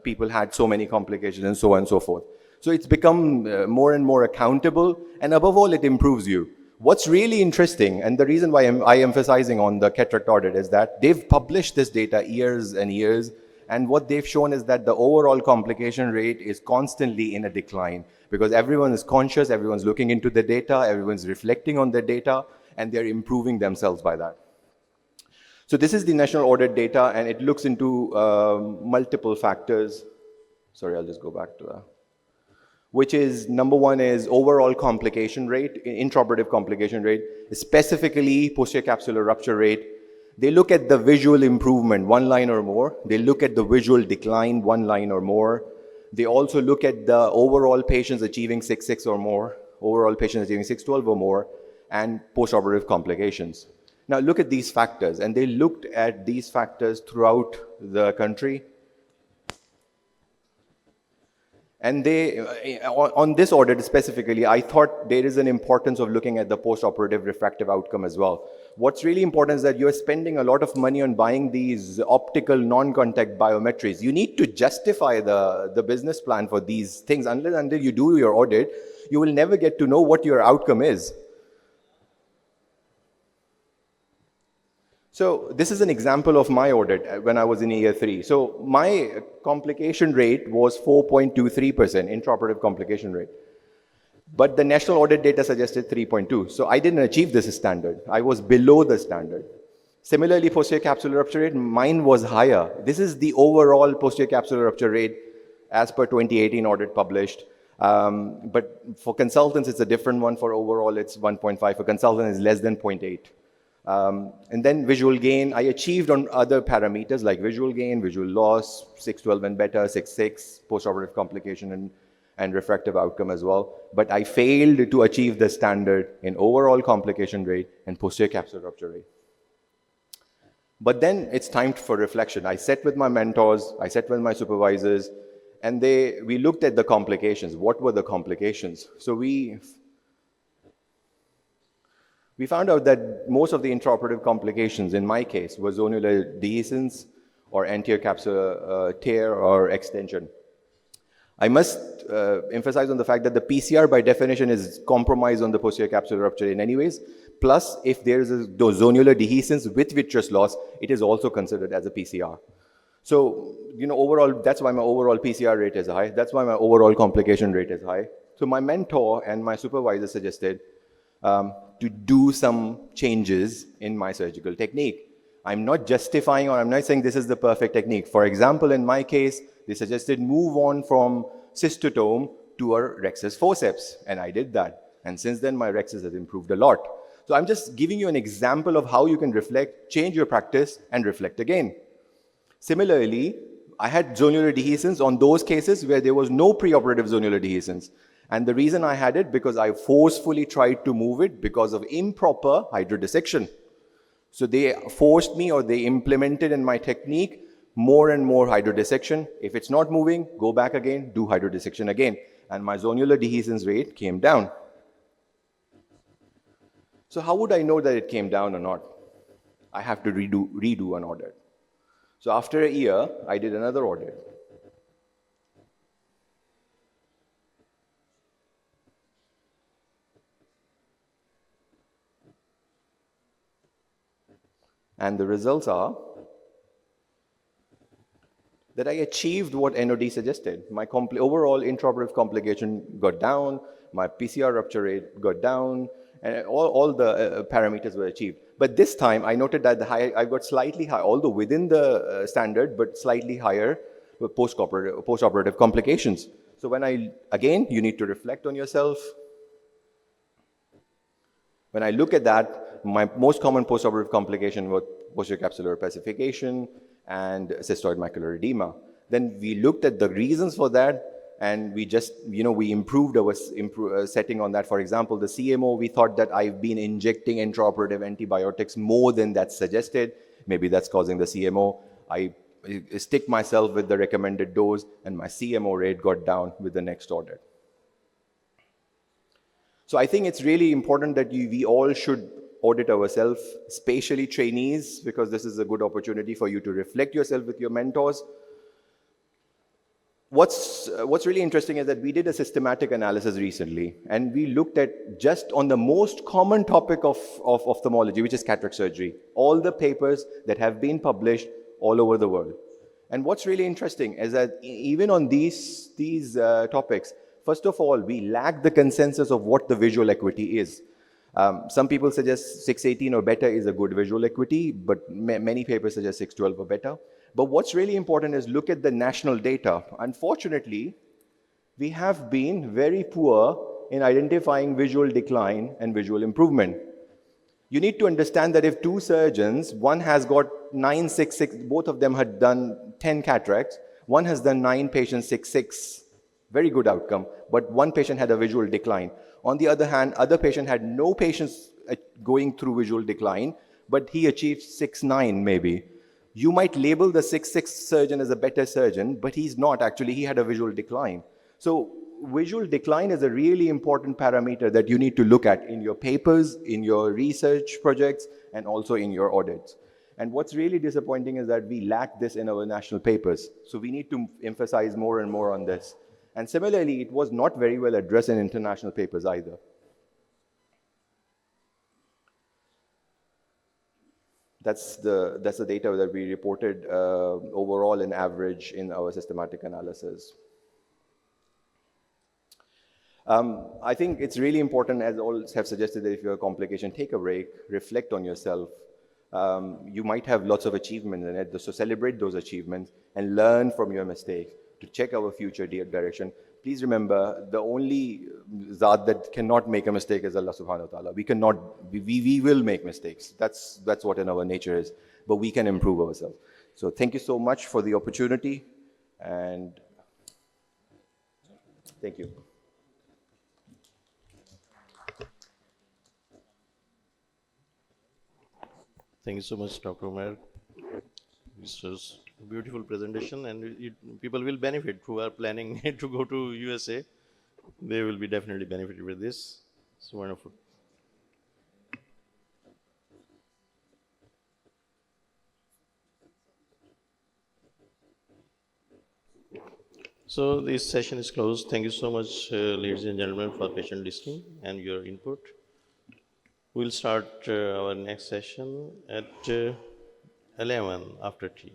people had so many complications, and so on and so forth. So it's become more and more accountable, and above all, it improves you. What's really interesting, and the reason why I'm emphasizing on the cataract audit is that they've published this data years and years, and what they've shown is that the overall complication rate is constantly in a decline because everyone is conscious, everyone's looking into the data, everyone's reflecting on the data, and they're improving themselves by that. So this is the national audit data, and it looks into multiple factors. Sorry, I'll just go back to that. Which is, number one is overall complication rate, intraoperative complication rate, specifically posterior capsular rupture rate. They look at the visual improvement, 1 line or more. They look at the visual decline, 1 line or more. They also look at the overall patients achieving 6.6 or more, overall patients achieving 6.12 or more, and postoperative complications. Now look at these factors, and they looked at these factors throughout the country. And they, on this audit specifically, I thought there is an importance of looking at the post-operative refractive outcome as well. What's really important is that you're spending a lot of money on buying these optical non-contact biometries. You need to justify the business plan for these things. Until you do your audit, you will never get to know what your outcome is. So this is an example of my audit when I was in year 3. So my complication rate was 4.23%, intraoperative complication rate. But the national audit data suggested 3.2. So I didn't achieve this standard. I was below the standard. Similarly, posterior capsular rupture rate, mine was higher. This is the overall posterior capsular rupture rate as per 2018 audit published. But for consultants, it's a different one. For overall, it's 1.5. For consultants, it's less than 0.8. And then visual gain, I achieved on other parameters like visual gain, visual loss, 612 and better, 6.6, postoperative complication and refractive outcome as well. But I failed to achieve the standard in overall complication rate and posterior capsular rupture rate. But then it's time for reflection. I sat with my mentors, I sat with my supervisors, and we looked at the complications. What were the complications? So we found out that most of the intraoperative complications, in my case, was zonular dehiscence or anterior capsular tear or extension. I must emphasize on the fact that the PCR by definition is compromised on the posterior capsular rupture in any ways. Plus, if there is a zonular dehiscence with vitreous loss, it is also considered as a PCR. So, overall, that's why my overall PCR rate is high. That's why my overall complication rate is high. So my mentor and my supervisor suggested to do some changes in my surgical technique. I'm not justifying or I'm not saying this is the perfect technique. For example, in my case, they suggested move on from cystotome to a rhexis forceps, and I did that. And since then, my rhexis has improved a lot. So I'm just giving you an example of how you can reflect, change your practice, and reflect again. Similarly, I had zonular dehiscence on those cases where there was no preoperative zonular dehiscence. And the reason I had it because I forcefully tried to move it because of improper hydrodissection. So they forced me or they implemented in my technique more and more hydrodissection. If it's not moving, go back again, do hydrodissection again. And my zonular dehiscence rate came down. So how would I know that it came down or not? I have to redo an audit. So after a year, I did another audit. And the results are that I achieved what NOD suggested. My overall intraoperative complication got down, my PCR rupture rate got down, and all the parameters were achieved. But this time, I noted that I got slightly high, although within the standard, but slightly higher post-operative complications. So again, you need to reflect on yourself. When I look at that, my most common postoperative complication was posterior capsular opacification and cystoid macular edema. Then we looked at the reasons for that, and we just, we improved our setting on that. For example, the CMO, we thought that I've been injecting intraoperative antibiotics more than that's suggested. Maybe that's causing the CMO. I stick myself with the recommended dose, and my CMO rate got down with the next audit. So I think it's really important that we all should audit ourselves, especially trainees, because this is a good opportunity for you to reflect yourself with your mentors. What's really interesting is that we did a systematic analysis recently, and we looked at just on the most common topic of ophthalmology, which is cataract surgery, all the papers that have been published all over the world. And what's really interesting is that even on these topics, first of all, we lack the consensus of what the visual acuity is. Some people suggest 618 or better is a good visual acuity, but many papers suggest 612 or better. But what's really important is look at the national data. Unfortunately, we have been very poor in identifying visual decline and visual improvement. You need to understand that if two surgeons, one has got 9.66, both of them had done 10 cataracts, one has done 9 patients 6.6, very good outcome, but one patient had a visual decline. On the other hand, other patient had no patients going through visual decline, but he achieved 6.9 maybe. You might label the 6.6 surgeon as a better surgeon, but he's not actually, he had a visual decline. So visual decline is a really important parameter that you need to look at in your papers, in your research projects, and also in your audits. And what's really disappointing is that we lack this in our national papers. So we need to emphasize more and more on this. And similarly, it was not very well addressed in international papers either. That's the data that we reported overall in average in our systematic analysis. I think it's really important, as all have suggested, that if you have a complication, take a break, reflect on yourself. You might have lots of achievements in it, so celebrate those achievements and learn from your mistake to check our future direction. Please remember, the only Zat that cannot make a mistake is Allah subhanahu wa ta'ala. We will make mistakes. That's what in our nature is, but we can improve ourselves. So thank you so much for the opportunity, and thank you. Thank you so much, Dr. Umar. This was a beautiful presentation, and people will benefit who are planning to go to USA. They will be definitely benefited with this. It's wonderful. So this session is closed. Thank you so much, ladies and gentlemen, for patient listening and your input. We'll start our next session at 11 after tea.